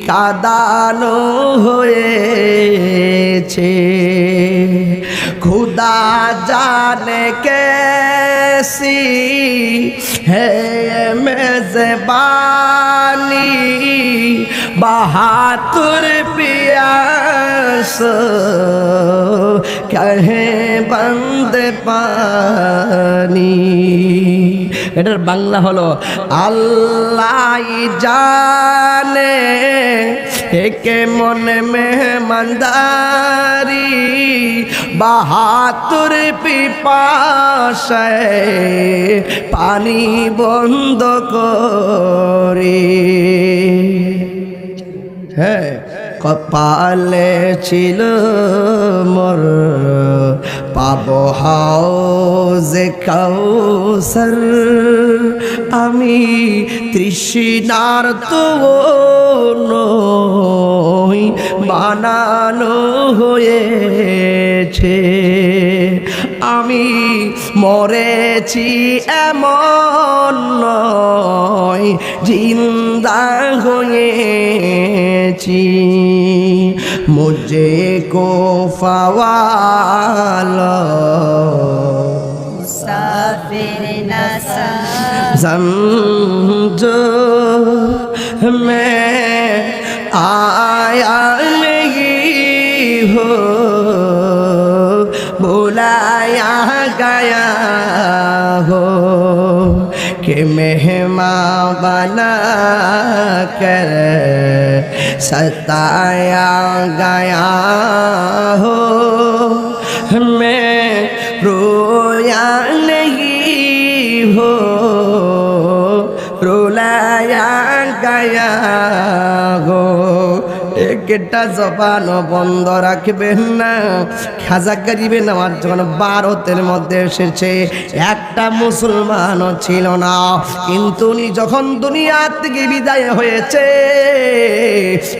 কাঁদানো হয়েছে, खुदा जाने कैसी है मेज़बानी, बहादुर पियास कहे बंद पानी। এটার বাংলা হলো, আল্লাহ জানে একে মনে মেহমানদারি, বাহাতুর পিপাসায় পানি বন্ধ করে, হ্যাঁ কপালে ছিল মোর পাবো হাউজে কাউসার, আমি তৃষ্ণার তো নই বানানো হয়েছে, আমি মরেছি এমন নয় জিন্দা হয়েছি, মুঝে কো ফাওয়ালো काफिर न समझो मैं आया नहीं हो बुलाया गया हो कि मेहमान बना कर सताया गया हो मैं रोया नहीं हो रुलाया गया हो একটা জবানও বন্ধ রাখবেন না খাজা গরিবে নামাজ যখন ভারতের মধ্যে এসেছে একটা মুসলমানও ছিল না কিন্তু উনি যখন দুনিয়া থেকে বিদায় হয়েছে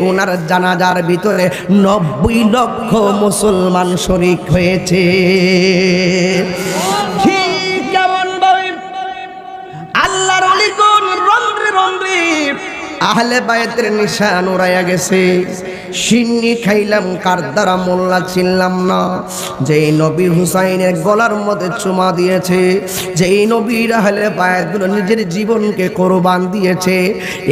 ওনার জানাজার ভিতরে 90 লক্ষ মুসলমান শরীক হয়েছে ঠিক কেমন ভাবে আল্লাহর ওলিগণ রন্ধ্রে রন্ধ্রে আহলে বায়তের নিশান উড়াইয়া গেছে সিন্নি খাইলাম কার দ্বারা মোল্লা চিনলাম না যেই নবী হুসাইনের গলার মধ্যে চুমা দিয়েছে যেই নবীর আহলে বায়তগুলো নিজের জীবনকে কোরবান দিয়েছে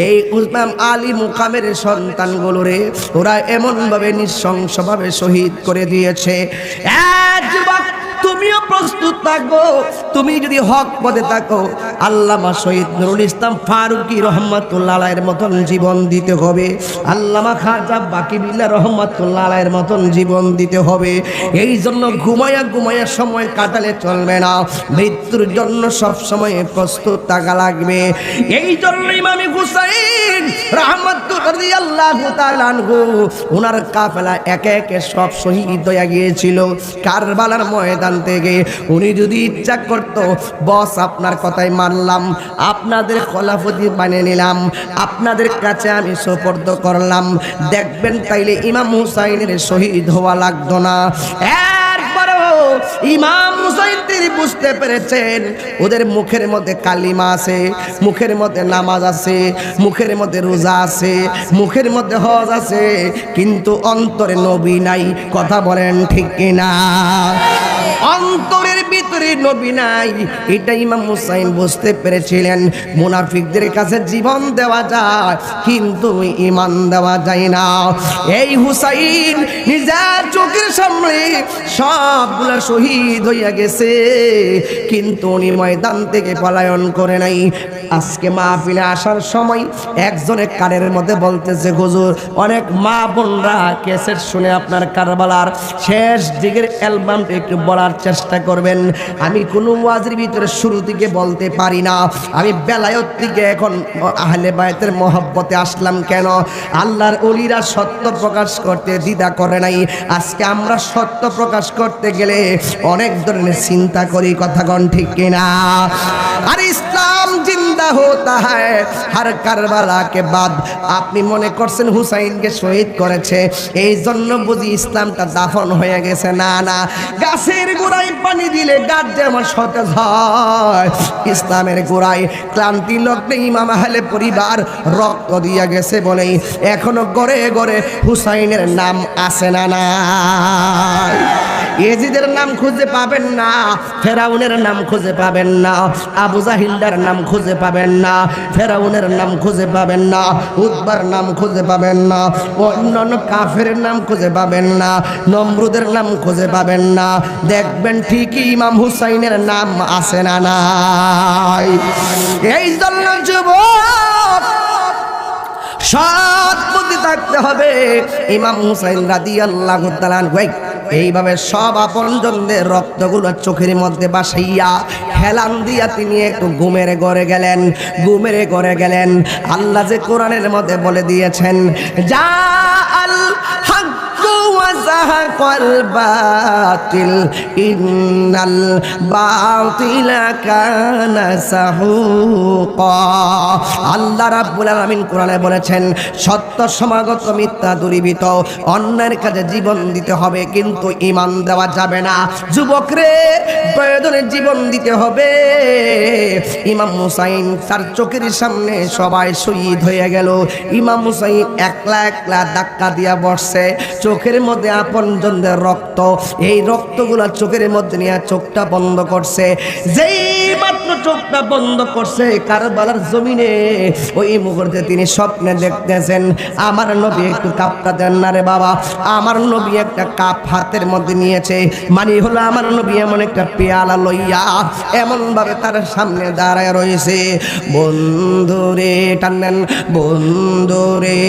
এই ইমাম আলী মুকামের সন্তানগুলোরে ওরা এমনভাবে নৃশংসভাবে শহীদ করে দিয়েছে যুবক তুমিও প্রস্তুত থাকো তুমি যদি হক পথে থাকো আল্লামা শহীদ নুরুল ইসলাম ফারুকী রহমাতুল্লাহ আলাইহির মতন জীবন দিতে হবে আল্লামা খাজা বাকিবিল্লাহ রহমাতুল্লাহ আলাইহির মতন জীবন দিতে হবে এই জন্য ঘুমায়া ঘুমায়া সময় কাটালে চলবে না মৃত্যুর জন্য সব সময় প্রস্তুত থাকা লাগবে এই জন্য ইমাম হুসাইন রাহমাতুল্লাহি তাআলা আনহু ওনার কাফেলা একে একে সব শহীদ হয়ে গিয়েছিল কারবালার ময়দান থেকে উনি যদি ইচ্ছা করত বস আপনার কথাই মানলাম আপনাদের খলিফাতি বানিয়ে নিলাম আপনাদের কাছে আমি সুপর্দ করলাম দেখবেন তাইলে ইমাম হুসাইনের শহীদ হওয়া লাগতো না এরপরও ইমাম হুসাইন তিনি বুঝতে পেরেছেন ওদের মুখের মধ্যে কালিমা আছে মুখের মধ্যে নামাজ আছে মুখের মধ্যে রোজা আছে মুখের মধ্যে হজ আছে কিন্তু অন্তরে নবী নাই কথা বলেন ঠিক কিনা অন্তরের ভিতরে নবী নাই এটা ইমাম হুসাইন বুঝতে পেরেছিলেন মুনাফিকদের কাছে জীবন দেওয়া যায় কিন্তু ঈমান দেওয়া যায় না এই হুসাইন নিজের চোখের সামনে সবগুলা শহীদ হইয়া গেছে কিন্তু উনি ময়দান থেকে পলায়ন করে নাই আজকে মাহফিলে আসার সময় একজনের কানের মধ্যে বলতেছে হুজুর অনেক মা বোনরা ক্যাসেট শুনে আপনার কারবালার শেষ দিকের অ্যালবামটা একটু বলার চেষ্টা করবেন আমি কোনো ওয়াজের ভিতরে শুরু থেকে বলতে পারি না আমি বেলায়েত থেকে এখন আহলে বায়তের মহব্বতে আসলাম কেন আল্লাহর ওলিরা সত্য প্রকাশ করতে দ্বিধা করে নাই আজকে আমরা সত্য প্রকাশ করতে গেলে অনেক ধরনের চিন্তা করি কথা কোন ঠিক কিনা আর ইসলাম জিন্দা হতা হয় হর কারবালা কে বাদ আপনি মনে করছেন হুসাইনকে শহীদ করেছে এই জন্য বুঝি ইসলামটা দাফন হয়ে গেছে না না গাছের গোড়ায় পানি দিলে গাছ যেমন সতেজ হয় ইসলামের গোড়ায় ক্লান্তি লগ্নে ইমাম আহলে পরিবার রক্ত দিয়া গেছে বলেই এখনো গড়ে গড়ে হুসাইনের নাম আছে না নাই ইয়েজিদের নাম খুঁজে পাবেন না ফেরাউনের নাম খুঁজে পাবেন না আবু জাহিলদার নাম খুঁজে পাবেন না ফেরাউনের নাম খুঁজে পাবেন না উতবার নাম খুঁজে পাবেন না অন্যান্য কাফের নাম খুঁজে পাবেন না নমরুদের নাম খুঁজে পাবেন না দেখবেন ঠিকই ইমাম হুসাইনের নাম আছে না নাই এই জন্য যুবক সৎ বুদ্ধি থাকতে হবে ইমাম হুসাইন রাদিয়াল্লাহু তাআলা এইভাবে সব আপনজনদের রক্তগুলো চোখের মধ্যে বাসাইয়া হেলান দিয়া তিনি একটু ঘুমের ঘরে গেলেন আল্লাহ যে কোরআনের মধ্যে বলে দিয়েছেন যা আল হাক্কু ওয়া যাহাকাল বাতিল ইন্নাল বাতিলা কানা সাহুকা আল্লাহ রাব্বুল আলামিন কোরআনে বলেছেন সত্য সমাগত মিথ্যা দূরীভূত অন্যের কাছে জীবন দিতে হবে কিন্তু ঈমান দেওয়া যাবে না যুবক রে প্রয়োজনে জীবন দিতে হবে হবে। ইমাম হুসাইন তার চোখের সামনে সবাই শহীদ হয়ে গেল। ইমাম হুসাইন একলা একলা ধাক্কা দিয়া বসছে, চোখের মধ্যে আপনজনদের রক্ত, এই রক্তগুলো চোখের মধ্যে নিয়ে চোখটা বন্ধ করছে। যেই মাত্র চোখটা বন্ধ করছে, কারবালার জমিনে ওই মুহূর্তে তিনি স্বপ্নে দেখতেছেন, আমার নবী একটু কাপটা দেন না রে বাবা। আমার নবী একটা কাপ হাতের মধ্যে নিয়েছে, মানে হলো আমার নবী এমন একটা পেয়ালা লইয়া এমন ভাবে তার সামনে দাঁড়ায় রয়েছে। বন্ধুরে টানেন, বন্ধুরে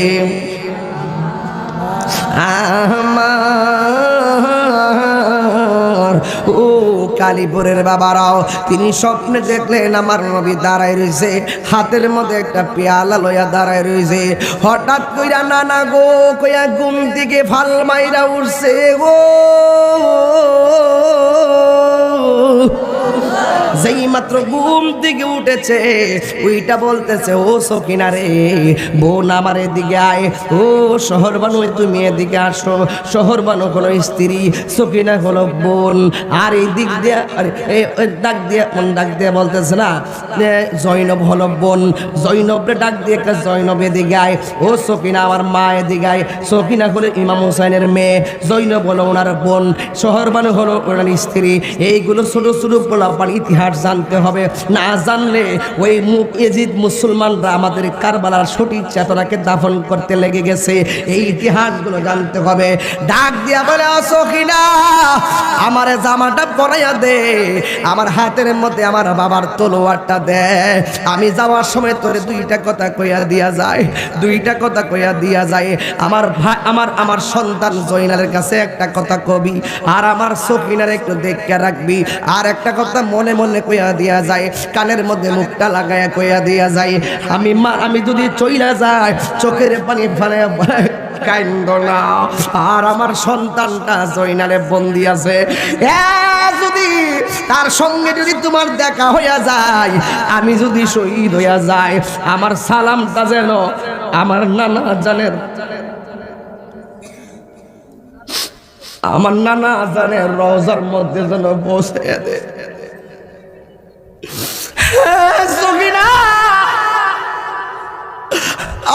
আমার ও কালীপুরের বাবারাও, তিনি স্বপ্নে দেখলেন আমার নবী দাঁড়ায় রয়েছে, হাতের মধ্যে একটা পেয়ালা লইয়া দাঁড়ায় রয়েছে। হঠাৎ কইরা নানা গো কইয়া ঘুম থেকে ফাল মাইরা উঠছে গো। যেই মাত্র ঘুম থেকে উঠেছে, ওইটা বলতেছে, ও সকিনা রে বোন আমার এদিকে আয়, ও শহর বানু তুমি এদিকে আসো। শহর বানু হলো স্ত্রী, সকিনা হলো বোন। আর এই দিক দিয়ে ডাক দিয়ে বলতেছে না, জৈনব হলো বোন, জৈনবরে ডাক দিয়ে জৈনব এদিকে আয়, ও সকিনা আমার মা এদিকে আয়। সকিনা হলো ইমাম হুসাইনের মেয়ে, জৈনব হলো ওনার বোন, শহর বানু হলো ওনার স্ত্রী। এইগুলো ছোট ছোট পোলাপান ইতিহাস জানতে হবে, না জানলে ওই মুজিদ মুসলমানরা আমাদের কারবালার সঠিক চেতনাকে দাফন করতে লেগে গেছে। এই ইতিহাসগুলো জানতে হবে। ডাক দিয়া বলে, সখিনা আমার জামাটা পরাইয়া দে, আমার হাতের মধ্যে আমার বাবার তলোয়ারটা দে, আমি যাওয়ার সময় তোরে দুইটা কথা কইয়া দিয়া যায়, দুইটা কথা কইয়া দিয়া যায়। আমার ভাই আমার সন্তান জয়নালের কাছে একটা কথা কবি, আর আমার সখিনার একটু দেখে রাখবি। আর একটা কথা মনে মনে কইয়া দিয়া যায়, কানের মধ্যে মুখটা লাগায়া কইয়া দিয়া যায়, আমি যদি চইলা যায় চোখের পানি ফালে কাইন্দ না, আর আমার সন্তানটা জয়নালে বন্দি আছে, যদি তার সঙ্গে যদি তোমার দেখা হইয়া যায়, আমি যদি শহীদ হইয়া যায়, আমার সালামটা যেন আমার নানা জানের, আমার নানা জানের রওজার মধ্যে যেন বসে দে।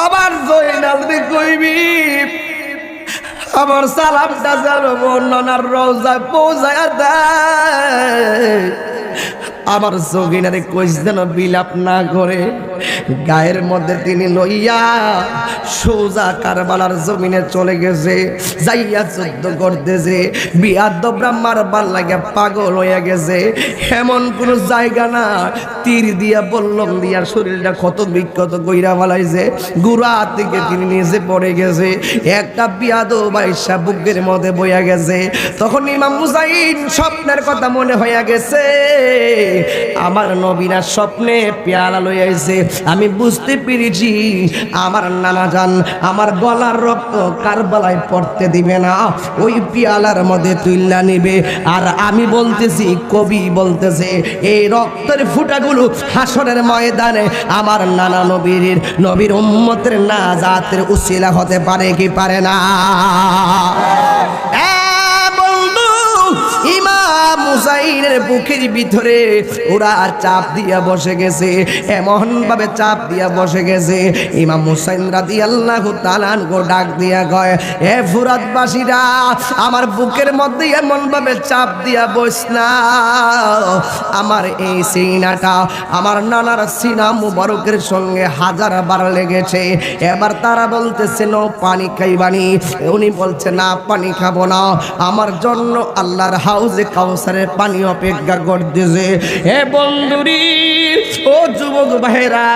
আমার জয়নাল রে কইবি, আমার সালামটা যেন নানার রওজায় পৌঁছায়া দেয়। আমার সগিনারে কইস যেন বিলাপ না করে, গায়ের মধ্যে তিনি লইয়া সোজা কারবালার জমিনে চলে গেছে। যাইয়া যুদ্ধ করতেছে, বিয়াদ্দ ব্রাহ্মার বাল লাগে পাগল হইয়া গেছে। এমন কোন জায়গা না, তীর দিয়া বল্লম দিয়া শরীরটা ক্ষত বিক্ষত কইরা ফেলাইছে, গুড়া থেকে তিনি নিচে পড়ে গেছে। একটা বিয়াদ বাইশা বুকের মধ্যে বইয়া গেছে। তখন ইমাম হুসাইন স্বপ্নের কথা মনে হইয়া গেছে, আমার নবীরা স্বপ্নে পেয়ালা লইয়াছে, আমি বুঝতে পেরেছি আমার নানা জান আমার গলার রক্ত কারবালায় পড়তে দিবে না, ওই পেয়ালার মধ্যে তুইলা নিবে। আর আমি বলতেছি, কবি বলতেছে, এই রক্তের ফুটাগুলো হাসরের ময়দানে আমার নানা নবীর উম্মতের নাজাতের উসিলা হতে পারে কি পারে না? ইমাম হুসাইনের বুকের ভিতরে ওরা চাপ দিয়া বসে গেছে, এমন ভাবে চাপ দিয়া বসে গেছে। ইমাম হুসাইন রাদিয়াল্লাহু তাআলা আনহু ডাক দিয়া কয়, এ ফুরাতবাসীরা, আমার বুকের মধ্যে এমন ভাবে চাপ দিয়া বস না, আমার এই সিনাটা আমার নানার সিনা মুবারকের সঙ্গে 1000 বার লেগেছে। এবার তারা বলতেছে, নো পানি খাইবানি? উনি বলছে, না পানি খাবো না, আমার জন্য আল্লাহর হাউজে কাউসারের পানি অপেক্ষা করতেছে। হে বন্ধুরি, ও যুবক ভাইরা,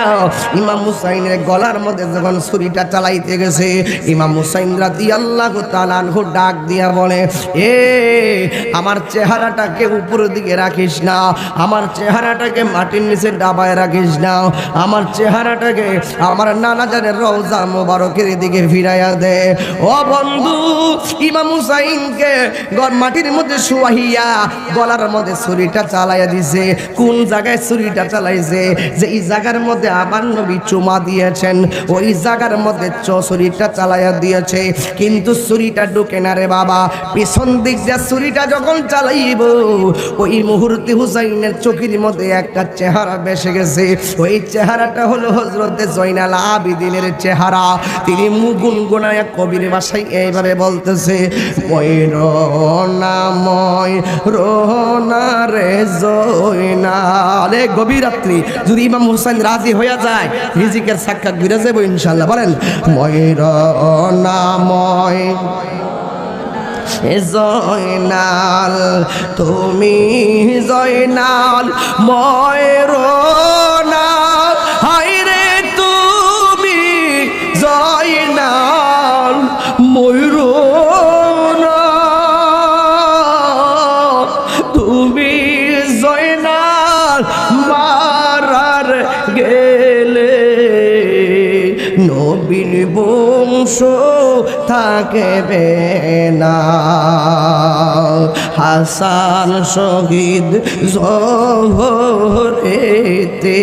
ইমাম হুসাইনের গলার মধ্যে যখন ছুরিটা চালাইতে গেছে, ইমাম হুসাইন রাদিয়াল্লাহু তাআলা আনহু ডাক দিয়া বলে, এ আমার চেহারাটাকে উপরের দিকে রাখিস না, আমার চেহারাটাকে মাটির নিচে ডাবায় রাখিস না, আমার চেহারাটাকে আমার নানা জানের রওজা মোবারকের দিকে ফিরাইয়া দে। ও বন্ধু, ইমাম হুসাইনকে মাটির মধ্যে শুয়াইয়া গলার মধ্যে ছুরিটা চালাইয়া দিছে। কোন জায়গায় ছুরিটা চালাইছে? যে এই জায়গার মধ্যে আমার নবী চুমা দিয়েছেন ওই জায়গার মধ্যে ছুরিটা চালাইয়া দিয়েছে, কিন্তু ছুরিটা ঢুকে না রে বাবা। পিছন দিক দিয়ে ছুরিটা যখন চালাইব ওই মুহূর্তে হুসাইনের চোখের মধ্যে একটা চেহারা বেসে গেছে। ওই চেহারাটা হলো হযরতে জয়নাল আবেদিনের চেহারা। তিনি মুখ গুনগুনায়া কবির ভাষায় এইভাবে বলতেছে, ময়ূরনাময় রোনা রে জয়নাল। এ গভীর রাত্রি যদি ইমাম হুসাইন রাজি হইয়া যায় রিজিকের সাক্ষাৎ ঘুরে যাবো ইনশাআল্লাহ। বলেন ময়ূরনাময় জয়নাল, তুমি জয়নাল ময়ূরনাল, হায়রে তুমি জয়নাল ময়ূরনাল, তুমি জয়নাল মারার গেলে নবীর বংশ থাকবে না। হাসান শহীদ জোহরেতে,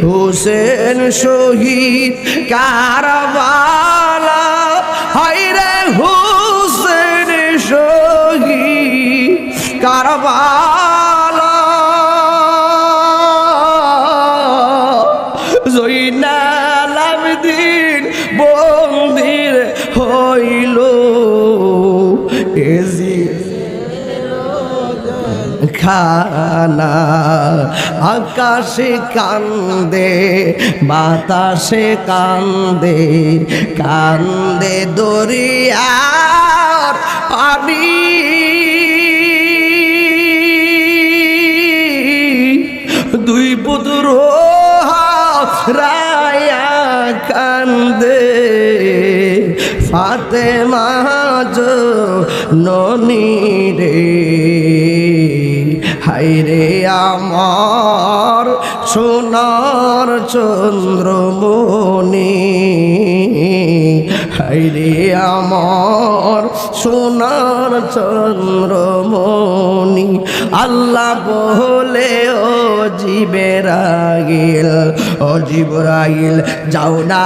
হুসেন শহীদ কারবালা, হায়রে হুসেন শহীদ কারবালা, জয়নাল আবেদিন বন্দির হইল এজি খানা। আকাশে কান্দে বাতাসে কান্দে, কান্দে দরিয়ার পানি, দুই পুত্র রায়া কান্দে, ফাতেমা জননী রে, হায়রে আমার সোনার চন্দ্রমণি, হায়রে আমার সোনার চন্দ্রমণি। আল্লাহ বলে ও জিবরাইল, ও জিবরাইল যাও না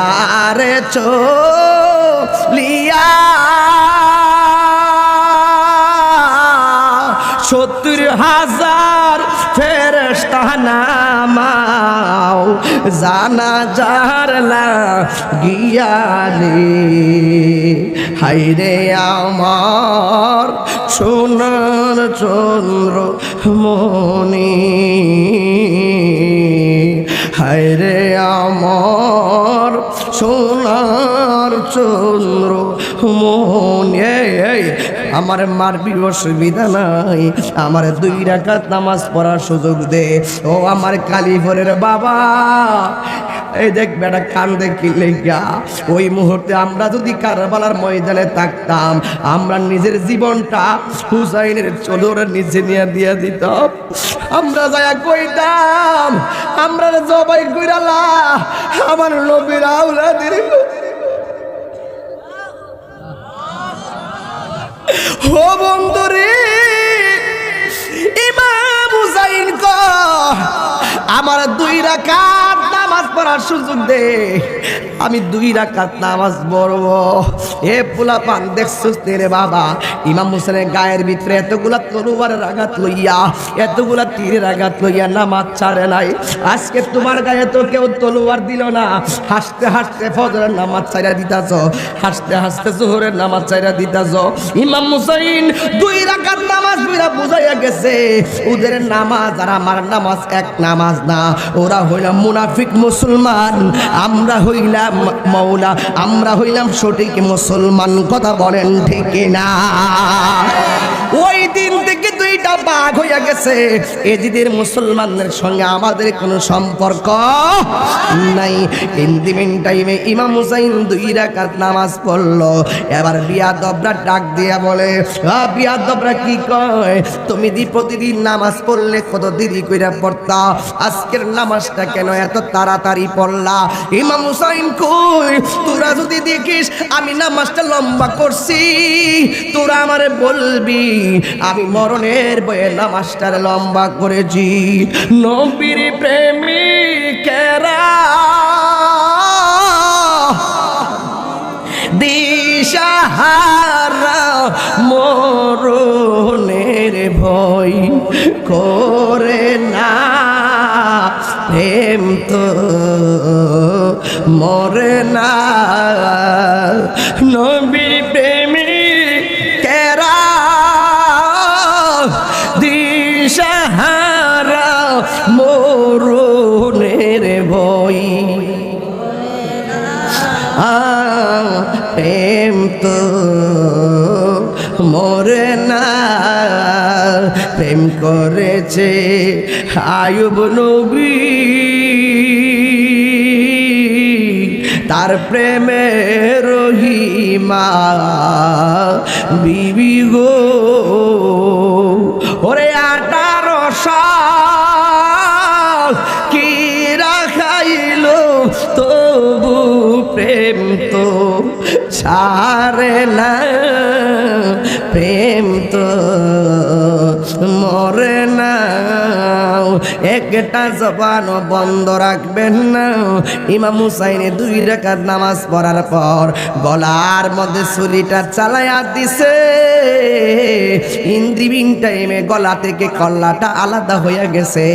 রে চলিয়া, 70,000 ফেরেশতা নামাও জানাজার লাগিয়ারে, হায়রে আমার সোনার চন্দ্রমণি, হায়রে আমার সোনার চন্দ্রমণি। আমার মারবি অসুবিধা নাই, আমার 2 রাকাত নামাজ পড়ার সুযোগ দে। ও আমার কালীপুরের বাবা, এই দেখ বেটা কান্দে কি লেগা। ওই মুহূর্তে আমরা যদি কারবালার ময়দানে থাকতাম, আমরা নিজের জীবনটা হুসাইনের চোদরের নিচে নিয়ে দিয়ে দিতাম। আমরা যায়া কইতাম, আমরা জবাই কইরালা আমার নবীর আওলাদের। ও বন্ধুরে, ইমাম হুসাইন কয় আমার 2 রাকাত নামাজ পড়ার সুযোগ দে, আমি 2 রাকাত নামাজ পড়ব। এ পোলাপান দেখছস রে বাবা, ইমাম হুসাইনের গায়ের ভিতরে এতগুলা তলোয়ারের আঘাত লইয়া, এতগুলা তীরের আঘাত লইয়া নামাজ ছাড়ে নাই। আজকে তোমার গায়ে তো কেউ তলোয়ার দিল না, হাসতে হাসতে ফজরের নামাজ ছাইরা দিতাছ, হাসতে হাসতে জোহরের নামাজ ছাইরা দিতাছ। ইমাম হুসাইন 2 রাকাত নামাজ পড়া বুঝাইয়া গেছে ওদের নামাজ আর আমার নামাজ এক নামাজ না। ওরা হইলাম মুনাফিক মুসলমান, আমরা হইলাম মওলা, আমরা হইলাম সঠিক মুসলমান। কথা বলেন ঠিক না? ওই দিন থেকে 2টা ভাগ হইয়া গেছে। এজিদের মুসলমানদের সঙ্গে আমাদের কোনো সম্পর্ক নাই। ইন দি মিন টাইমে ইমাম হুসাইন 2 রাকাত নামাজ পড়লো। এবার বিয়াদবরা ডাক দিয়া বলে, বিয়াদবরা কি কয়, তুমি প্রতিদিন নামাজ পড়লে কত দেরি কইরা পড়তা, আজকের নামাজটা কেন এত তাড়াতাড়ি পড়লা? ইমাম হুসাইন কই, তোরা যদি দেখিস আমি নামাজটা লম্বা করছি, তোরা আমারে বলবি আমি মরণের বয়ে নামাজটার লম্বা করেছি। নবীর প্রেমিকেরা দিশাহারা মরণের ভয় করে না, প্রেম তো মরে না। নবীর প্রেমিকেরা দিশাহারা মরণের ভয়, প্রেম তো মরে না। প্রেম করেছে আয়ুব নবী, তার প্রেমে রহিমা বিবি গো। ওরে 18 সাল কি রাখাইল তবু প্রেম তো ছাড়ে না, প্রেম তো মরে না। একটা জবান বন্ধ রাখবেন না। ইমাম হুসাইনে 2 রাকাত নামাজ পড়ার পর গলার মধ্যে ছুরিটা চালায়া দিছে। ইন্দ্রিবিন টাইমে গলা থেকে কল্লাটা আলাদা হয়ে গেছে।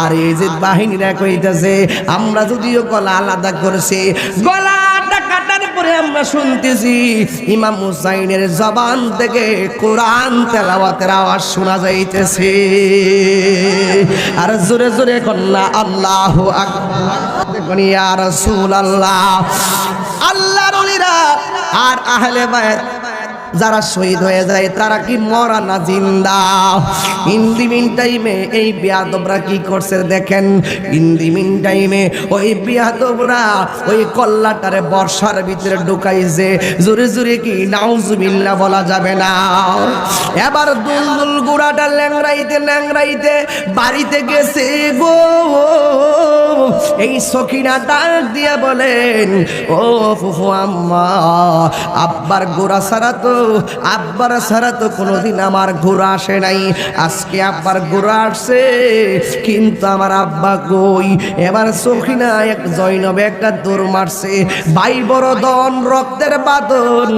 আর এই যে বাহিনীরা কইতেছে আমরা যদিও গলা আলাদা করছি, গলাটা কাটার পরে আমরা শুনতেছি ইমাম হুসাইনের জবান থেকে কোরআন তেলাওয়াতের আওয়াজ শোনা যাইতেছে। আর জোরে জোরে কন্যা আল্লাহু আকবার, ইয়া রাসূলুল্লাহ। আল্লাহর ওলিরা আর আহলে বায়াত যারা শহীদ হয়ে যায় তারা কি মরা না জিন্দা? ইন্দিমিন টাইমে এই বিয়াদবরা কি করছে দেখেন। ইন্দিমিন টাইমে ওই বিয়াদবরা ওই কল্লাটারে বর্ষার ভিতরে ঢুকাইছে। জোরে জোরে কি নাউজুবিল্লাহ বলা যাবে না। এবার দুলদুল গুড়াটা ল্যাংড়াইতে ল্যাংড়াইতে বাড়িতে গেছে গো। এই সখিনা ডাক দিয়া বলেন, ও ফুফু আম্মা, আব্বার গোড়া ছাড়া তো আব্বার ছাড়া তো কোনোদিন আমার ঘোড়া আসে নাই। আজকে আব্বার ঘোড়া আসছে, কিন্তু আমার আব্বা কই? এবার সখিনা এক জৈনবে একটা দৌড় মারছে। ভাই বড় দন, রক্তের বাঁধন।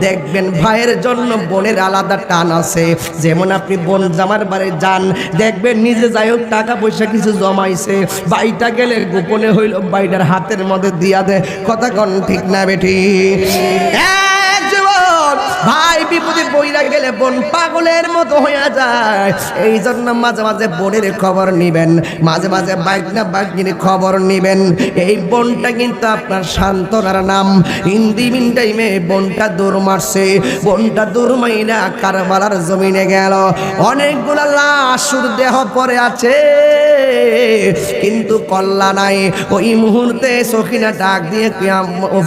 দেখবেন ভাইয়ের জন্য বোনের আলাদা টান আছে। যেমন আপনি বোন জামার বাড়ি যান, দেখবেন নিজে যাই হোক টাকা পয়সা কিছু জমাইছে, ভাইটা গেলে গোপনে হইল ভাইটার হাতের মধ্যে দিয়া দেয়। কথা কন ঠিক না বেঠি? ভাই বিপদে পইরা গেলে বোন পাগলের মতো হয়ে যায়। এই জন্য মাঝে মাঝে বোনের খবর নিবেন, মাঝে মাঝে বাইকনা বাইকের খবর নিবেন। এই বোনটা কিন্তু আপনার সান্ত্বনার নাম। ইন্দিমিন টাইমে বোনটা দৌড় মারছে। বোনটা দৌড় মাইরা কারবালার জমিনে গেল। অনেকগুলা লাশ দেহ পড়ে আছে, কিন্তু কল্লা নাই। ওই মুহূর্তে সখিনা ডাক দিয়ে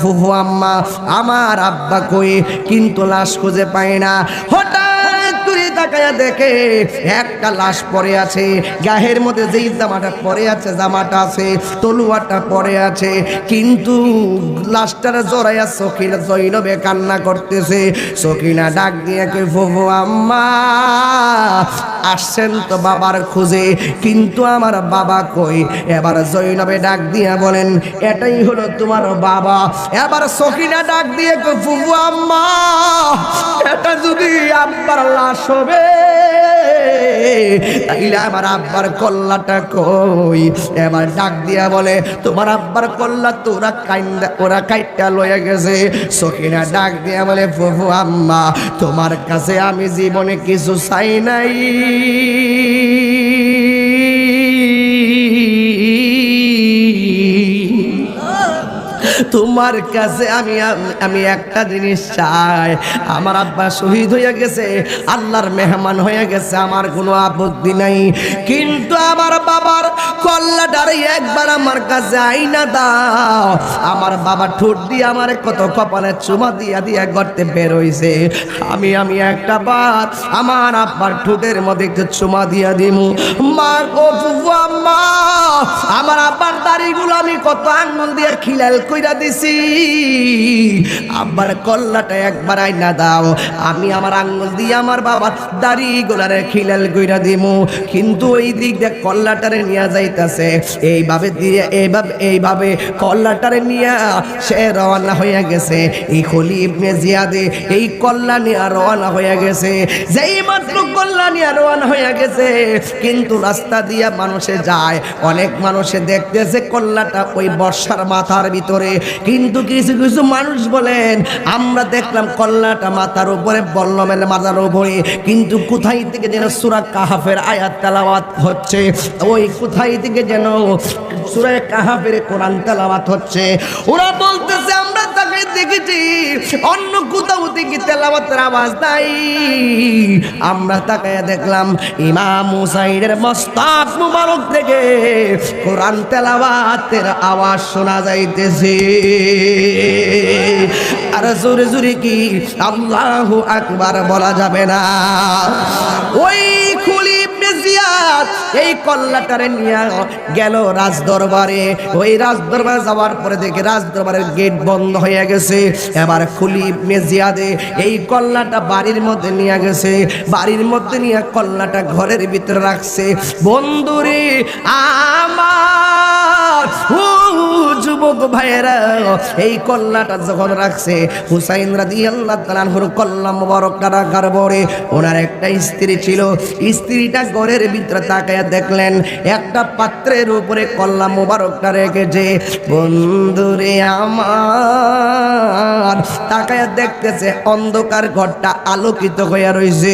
ফুফু আম্মা, আমার আব্বা কই? কিন্তু লাশ খুঁজে পায় না। হঠাৎ করে তাকায়া দেখে একটা লাশ পড়ে আছে। গায়ের মধ্যে যেই জামাটা পরে আছে, জামাটা আছে, তলুয়াটা পরে আছে, কিন্তু লাশটার জড়াইয়া সখিনা জৈনবে কান্না করতেছে। সখিনা ডাক দিয়ে কে ফুফু আম্মা আসছেন তো বাবার খুঁজে, কিন্তু আমার বাবা কই? এবার জৈনবে ডাক দিয়া বলেন, এটাই হলো তোমার বাবা। এবার সখিনা ডাক দিয়ে কে ফুফু আম্মা, এটা যদি আব্বার লাশ হবে তাইলে আমার আব্বার কল্লাটা কই? এবার ডাক দিয়া বলে, তোমার আব্বার কল্লা তো ওরা কাইটা লয়ে গেছে। সখিনা ডাক দিয়া বলে, ফুফু আম্মা তোমার কাছে আমি জীবনে কিছু চাই নাই। তোমার কাছে আমি একটা জিনিস চাই। আমার আব্বা শহীদ হয়ে গেছে, আল্লাহর মেহমান হয়ে গেছে, আমার কোনো আপত্তি নাই, কিন্তু আমার বাবার কল্লাটারে একবার আমার কাছে আইনা দাও। আমার বাবা ঠোঁট দিয়ে আমার কত কপালে চুমা দিয়া দিয়া গর্তে বের হইছে। আমি একটা বার আমার আব্বার ঠোঁটের মধ্যে একটু চুমা দিয়া দিমু। মা ও ফুফু আম্মা, আমার আব্বার দাড়িগুলো আমি কত আঙ্গুল দিয়ে খিলাল কইরা দিছি, আব্বার কল্লাটা একবার আইনা দাও, আমি আমার আঙ্গুল দিয়ে আমার বাবার দাড়ি গোলারে খিলাল কইরা দিমু। কিন্তু ওই দিক দিয়ে কল্লাটারে নিয়ে যাইতাছে, এইভাবে দিয়ে এইভাবে কল্লাটারে নিয়ে সে রওনা হয়ে গেছে। এই খলি ইবনে জিয়াদে এই কল্লা নিয়ে রওনা হয়ে গেছে। যেই মাত্র কল্লা নিয়ে রওনা হয়ে গেছে, কিন্তু রাস্তা দিয়া মানুষে যায়, অনেক মানুষে দেখতেছে কল্লাটা ওই বর্ষার মাথার ভিতরে। কিন্তু কিছু কিছু মানুষ বলেন আমরা দেখলাম কল্লাটা মাথার উপরে, বল্লমের মাথার উপরে, কিন্তু কোথায় থেকে যেন সূরা কাহাফের আয়াত তেলাওয়াত হচ্ছে, ওই কোথায় থেকে যেন সূরা কাহাফের কোরআন তেলাওয়াত হচ্ছে। ওরা বলতেছে আমরা তাকে দেখেছি, অন্য কোথাও থেকে তেলাওয়াতের আওয়াজ নাই। আমরা তাকে দেখলাম ইমাম হুসাইনের মস্তক মুবারক থেকে কোরআন তেলাওয়াতের আওয়াজ শোনা যাইতেছে। আর জোরে জোরে কি আল্লাহু আকবার বলা যাবে না? ওই খলি ইবনে জিয়াদ এই কল্লাটারে নিয়ে গেল রাজদরবারে। ওই রাজদরবারে যাওয়ার পরে দেখে রাজদরবারের গেট বন্ধ হয়ে গেছে। এবার খলি ইবনে জিয়াদে এই কল্লাটা বাড়ির মধ্যে নিয়ে গেছে, বাড়ির মধ্যে নিয়ে কল্লাটা ঘরের ভিতরে রাখছে। বন্ধুরে আমার যুবক ভাইয়েরা, এই কল্লাটা যখন রাখছে, হুসাইন রাদিয়াল্লাহু তাআলা আনহুর কল্লা মুবারকটা রাখার পরে ওনার একটা স্ত্রী ছিল, স্ত্রীটা ঘরের ভিতরে তাকায়া দেখলেন একটা পাত্রের উপরে কল্লা মুবারকটা রেখেছে। বন্ধুরে আমার তাকায়া দেখতেছে অন্ধকার ঘরটা আলোকিত হয়ে রয়েছে।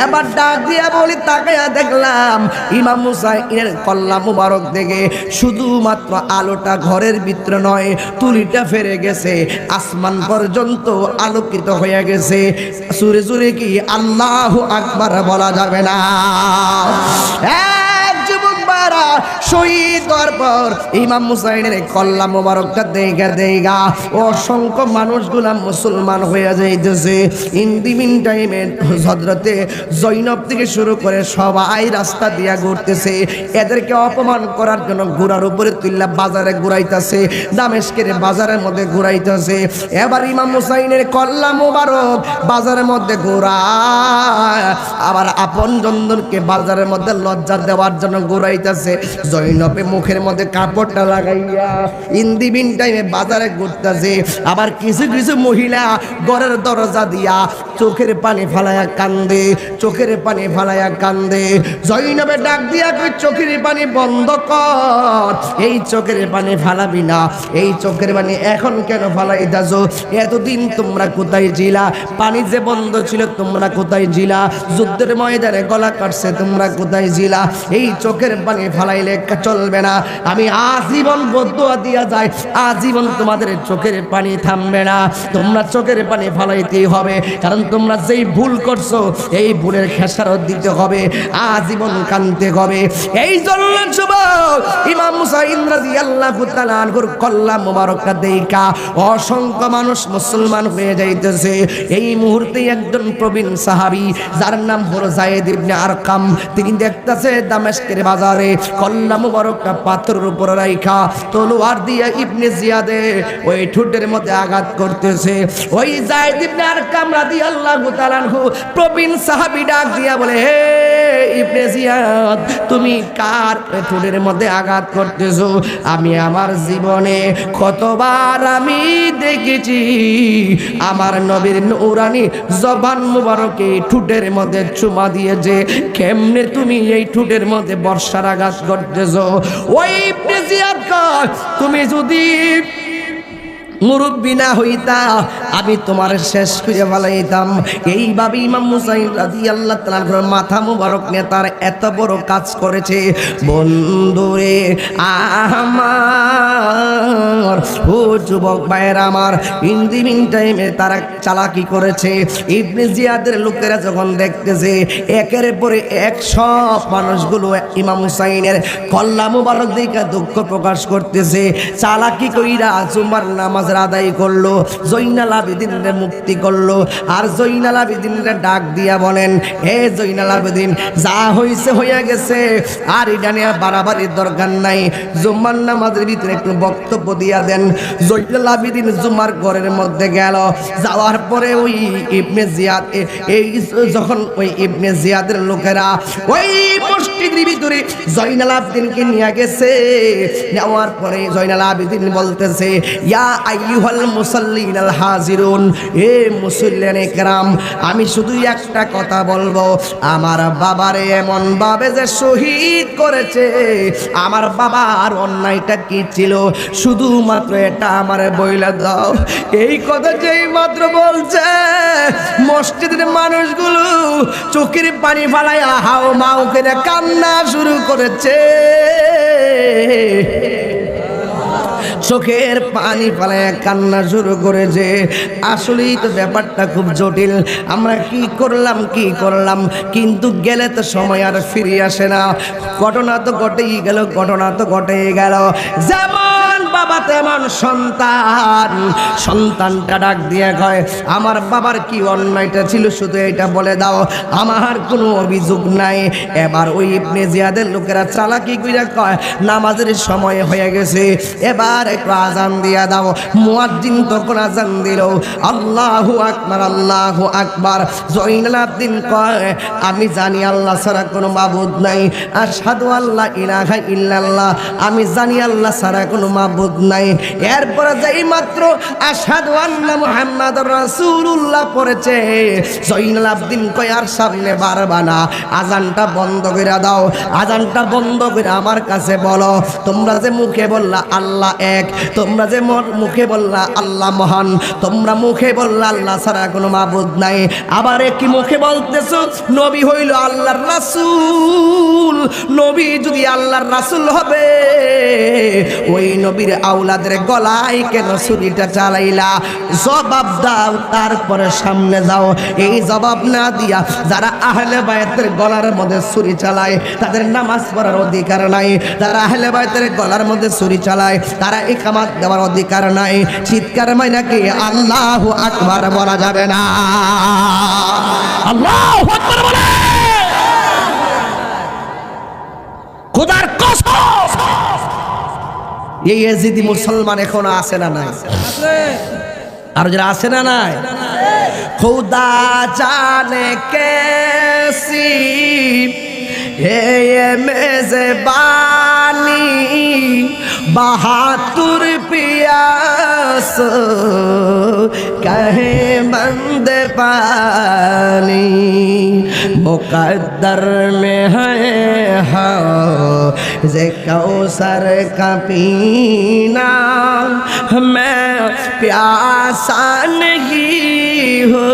এবার ডাক দিয়া বলি তাকায়া দেখলাম ইমাম হুসাইনের কল্লা মুবারক দেখে শুধুমাত্র আলোটা ঘরের ভিতরে নয়, তুলিটা ফেরে গেছে, আসমান পর্যন্ত আলোকিত হয়ে গেছে। সুরে সুরে কি আল্লাহু আকবার বলা যাবে না? এক যুবক বারা শহীদ হওয়ার পর ইমাম হুসাইনের কল্লা মোবারকটা দেইগা অসংখ্য মানুষগুলা মুসলমান হয়ে যাইতেছে। ইন দি মিন টাইমে হযরতে জৈনব থেকে শুরু করে সবাই রাস্তা দিয়া ঘুরতেছে, এদেরকে অপমান করার জন্য ঘোড়ার উপরে তুললা বাজারে ঘুরাইতেছে, দামেস্কের বাজারের মধ্যে ঘুরাইতেছে। এবার ইমাম হুসাইনের কল্লা মোবারক বাজারের মধ্যে ঘোরায়, আবার আপন জনদেরকে বাজারের মধ্যে লজ্জা দেওয়ার জন্য ঘুরাইতেছে। জৈনবে মুখের মধ্যে কাপড়টা লাগাইয়া ইন্দি বিন টাইমে বাজারে ঘুরতেছে। আবার কিছু কিছু মহিলা ঘরের দরজা দিয়া চোখের পানি ফালাইয়া কান্দে, চোখের পানি ফালাইয়া কান্দে। জৈনবে ডাক দিয়া কই চোখের পানি বন্ধ কর, এই চোখের পানি ফালাবি না, এই চোখের পানি এখন কেন ফালাইতাছো? এতদিন তোমরা কোথায় ছিলা? পানি যে বন্ধ ছিল তোমরা কোথায় ছিলা? যুদ্ধের ময়দানে গলা কাটছে তোমরা কোথায় ছিলা? এই চোখের পানি ফালাইলে চলবে না। আমি আজীবন বদদুয়া দিয়া যাই, আজীবন তোমাদের চোখের পানি থামবে না, তোমরা চোখের পানি ফালাইতেই হবে। কারণ তোমরা যেই ভুল করছো এই ভুলের খেসারত দিতে হবে, আজীবন কাঁদতে হবে। এই জন্য যুবক ইমাম হুসাইন রাদিয়াল্লাহু তাআলা আনহুর কল্লা মুবারকটা দেইখা অসংখ্য মানুষ মুসলমান হয়ে যাইতেছে। এই মুহূর্তে একজন প্রবীণ সাহাবী যার নাম হলো যায়েদ ইবনে আরকাম, তিনি দেখতেছে দামেস্কের বাজারে কল্লা মুবারকটা পাথরের উপর রাইখা তলোয়ার দিয়ে ইবনে জিয়াদে ওই ঠোঁটের মধ্যে আঘাত করতেছে। ওই যায়েদ ইবনে আরকাম রাদিয়াল্লাহু তাআলা আনহু প্রবীণ সাহাবী ডাক দিয়া বলে, হে ইবনে জিয়াদ, তুমি কার ঠোঁটের মধ্যে আঘাত করতেছো? আমি আমার জীবনে কতবার আমি দেখেছি আমার নবীর নূরানি জবান মুবারকে ঠোঁটের মধ্যে চুমা দিয়েছে, কেমনে তুমি এই ঠোঁটের মধ্যে বর্ষার আঘাত করতেছো? ওই ইবনে জিয়াদ কয়, তুমি যদি মুরব্বী না হইতা আমি তোমার শেষ করে ফেলাইতাম। এইভাবে ইমাম হুসাইন রাদিয়াল্লাহু তাআলার মাথা মুবারক নিয়ে তার এত বড় কাজ করেছে। বন্ধুরে আমার, ও যুবক ভাইয়েরা আমার, ইন দি মিন টাইমে তারা চালাকি করেছে। ইবনে জিয়াদের লোকেরা যখন দেখতেছে একের পরে এক সব মানুষগুলো ইমাম হুসাইনের কল্লা মুবারক দেখে দুঃখ প্রকাশ করতেছে, চালাকি কইরা জুমার নামাজ নামাজের আদায় করলো, জয়নাল আবেদিনরে মুক্তি করলো। আর জয়নাল আবেদিনরে ডাক দিয়া বলেন, হে জয়নাল আবেদিন, যা হইছে হইয়া গেছে, আর এটা নিয়ে বাড়াবাড়ির দরকার নাই, জুম্মার নামাজের ভিতরে একটু বক্তব্য দিয়া দেন। জয়নাল আবেদিন জুম্মার ঘরের মধ্যে গেল। যাওয়ার পরে ওই ইবনে জিয়াদ, এই যখন ওই ইবনে জিয়াদের লোকেরা ওই মসজিদের ভিতরে জয়নাল আবেদিনকে নিয়ে গেছে, নেওয়ার পরে জয়নাল আবেদিন বলতেছে, ইয়া আইয়ুহাল মুসাল্লিনাল হাজিরুন, হে মুসল্লিয়ানে কেরাম, আমি শুধু একটা কথা বলবো, আমার বাবারে এমন ভাবে যে শহীদ করেছে, আমার বাবার অন্যায়টা কি ছিল, শুধুমাত্র এটা আমারে বইলা দাও। এই কথা যেই মাত্র বলছে, মসজিদের মানুষগুলো চোখের পানি ফালাইয়া হাও মাও করে কান্না শুরু করেছে, চোখের পানি ফালাইয়া কান্না শুরু করেছে। আসলেই তো ব্যাপারটা খুব জটিল, আমরা কি করলাম, কিন্তু গেলে তো সময় আর ফিরে আসে না। ঘটনা তো ঘটেই গেল, যেমন বাবা তেমন সন্তান। সন্তানটা ডাক দিয়ে কয়, আমার বাবার কি অন্যায়টা ছিল শুধু এটা বলে দাও, আমার কোনো অভিযোগ নাই। এবার ওই ইবনে জিয়াদের লোকেরা চালাকি কইরা কয়, নামাজের সময় হয়ে গেছে, এবার একটু আজান দিয়া দাও। মুয়াজ্জিন তখন আজান দিল, আল্লাহু আকবার, আল্লাহু আকবার। জয়নাল আবেদিন কয়, আমি জানি আল্লাহ ছাড়া কোনো মাবুদ নাই, আশহাদু আল্লা ইলাহা ইল্লাল্লাহ, আমি জানি আল্লাহ ছাড়া কোনো মাবুদ নাই। এরপরে যেই মাত্র আশহাদু আন্না মুহাম্মাদুর রাসূলুল্লাহ পড়েছে, জয়নাল আবেদিন কয়, আর সামনে বারবা না, আজানটা বন্ধ করে দাও, আজানটা বন্ধ করে আমার কাছে বলো, তোমরা যে মুখে বললা আল্লাহ এক, তোমরা যে মুখে বললা আল্লাহ মহান, তোমরা মুখে বললা আল্লাহ ছাড়া কোনো মাবুদ নাই, আবার কি মুখে বলতেছো নবী হইল আল্লাহর রাসূল। নবী যদি আল্লাহর রাসূল হবে, ওই নবীর আওলাদের গলায় কেন ছুরিটা চালাইলা? জবাব দাও, তারপরে সামনে যাও। এই জবাব না দিয়া যারা আহলে বায়তের গলার মধ্যে ছুরি চালায়, তাদের নামাজ পড়ার অধিকার নাই। যারা আহলে বায়তের গলার মধ্যে ছুরি চালায়, তারা ইকামত দেওয়ার অধিকার নাই। চিৎকার মাইনা কি আল্লাহু আকবার বলা যাবে না? আল্লাহু আকবার বলে, খোদার কসম, এই ইয়েজিদি মুসলমান এখনো আছে না নাই? আর যারা আছে না নাই? খুদা জানে কেসি হে মেজবানি, বাহাতুর পিয়াস কহে বন্দ পানি, মুকদ্দর में है जे कौसर का पीना, मैं प्यासा नहीं हो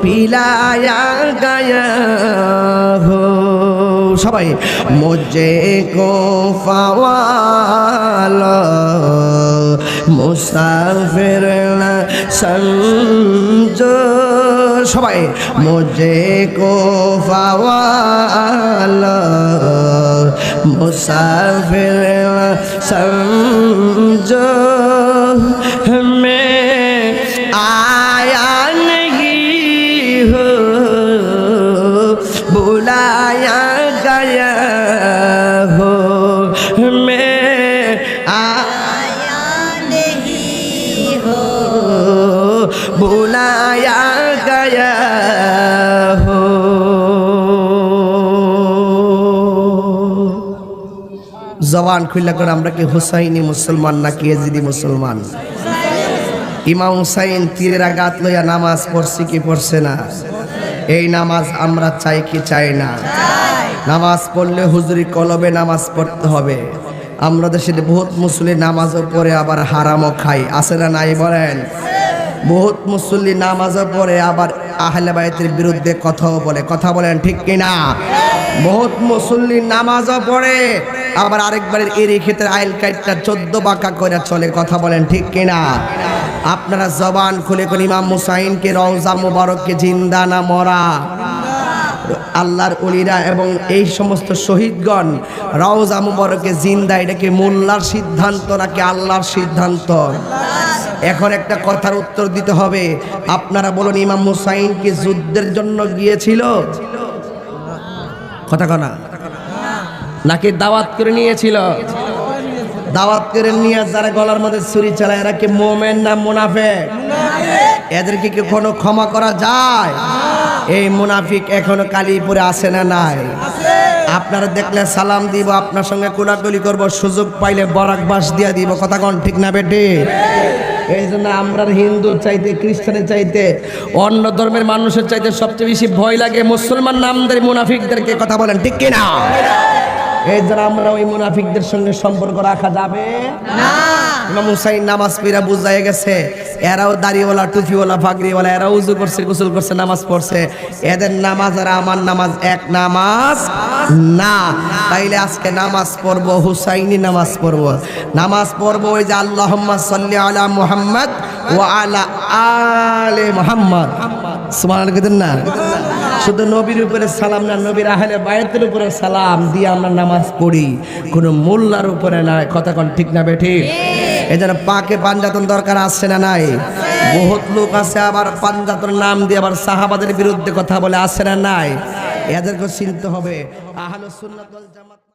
पिलाया गया हो। সবাই मुझे को फवाला मुसाफिर न समझो, সবাই मुझे को फवाला मुसाफिर न समझो, मैं आया नहीं हो बुलाया गया हो, मैं आया नहीं हो बुलाया गया हो। জবান খুলে করে আমরা কি হুসাইনি মুসলমান নাকি ইয়াজিদি মুসলমান? ইমাম হুসাইন তীরের আঘাত লইয়া নামাজ পড়ছে কি পড়ছে না? এই নামাজ আমরা চাই কি চাই না? নামাজ পড়লে হুজুরি কলবে নামাজ পড়তে হবে। আমরা দেশে বহুত মুসল্লি নামাজও পড়ে আবার হারামও খাই, আছে না নাই বলেন? বহুত মুসল্লি নামাজও পড়ে আবার আহলে বায়তের বিরুদ্ধে কথাও বলে, কথা বলেন ঠিক কিনা? বহুত মুসল্লি নামাজও পড়ে আবার আরেকবারের এরি ক্ষেত্রে আইল কাইটটা 14 বাঁকা করে চলে, কথা বলেন ঠিক কিনা? আপনারা জবান খুলে কোন ইমাম হুসাইনকে রওজা মুবারককে জিন্দা না মরা? আল্লাহর ওলিরা এবং এই সমস্ত শহীদগণ রওজা মুবারকে জিন্দা, এটা কি মোল্লার সিদ্ধান্ত নাকি আল্লাহর সিদ্ধান্ত? এখন একটা কথার উত্তর দিতে হবে। আপনারা বলুন, ইমাম হুসাইন কি যুদ্ধের জন্য গিয়েছিল? কথা কনা নাকি দাওয়াত করে নিয়েছিল? দাওয়াত করে নিয়ে যারা গলার মধ্যে ছুরি চালায় এরা কি মুমিন না মুনাফিক? এদেরকে কি কোনো ক্ষমা করা যায়? এই মুনাফিক এখনো কালীপুরে আছে না নাই? আপনারা দেখলে সালাম দিব, আপনার সঙ্গে কোলাকুলি করব, সুযোগ পাইলে বরাক বাস দিয়া দিব। কথা কোন ঠিক না বেটি? এই জন্য আমরা হিন্দুর চাইতে, খ্রিস্টানের চাইতে, অন্য ধর্মের মানুষের চাইতে সবচেয়ে বেশি ভয় লাগে মুসলমান নামদারি মুনাফিকদেরকে। কথা বলেন ঠিক কিনা? এই জন্য আমরা ওই মুনাফিকদের সঙ্গে সম্পর্ক রাখা যাবে না। ইমাম হুসাইন নামাজ পড়া বুঝায় গেছে, এরাও দাড়িওয়ালা, টুপিওয়ালা, পাগড়িওয়ালা, এরা উজু করছে, গোসল করছে, নামাজ পড়ছে। এদের নামাজ আর আমার নামাজ এক নামাজ না। তাইলে আজকে নামাজ পড়বো, হুসাইনি নামাজ পড়বো। নামাজ পড়বো ওই যে আল্লাহুম্মা সাল্লি আলা মুহাম্মদ ওয়া আলা আলে মুহাম্মদ। সুবহানাল্লাহ কইতেন না? শুধু নবীর উপরে সালাম না, নবীর আহলে বায়াতের উপরে সালাম দিয়ে আমরা নামাজ পড়ি, কোনো মোল্লার উপরে না। কথা কোন ঠিক না বেঠি? এই জন্য পাকে পাঞ্জাতন দরকার আছে না নাই? বহুত লোক আছে আবার পাঞ্জাতন নাম দিয়ে আবার সাহাবাদের বিরুদ্ধে কথা বলে, আছে না নাই? এদেরকে চিনতে হবে। আহলুস সুন্নাত ওয়াল জামাত।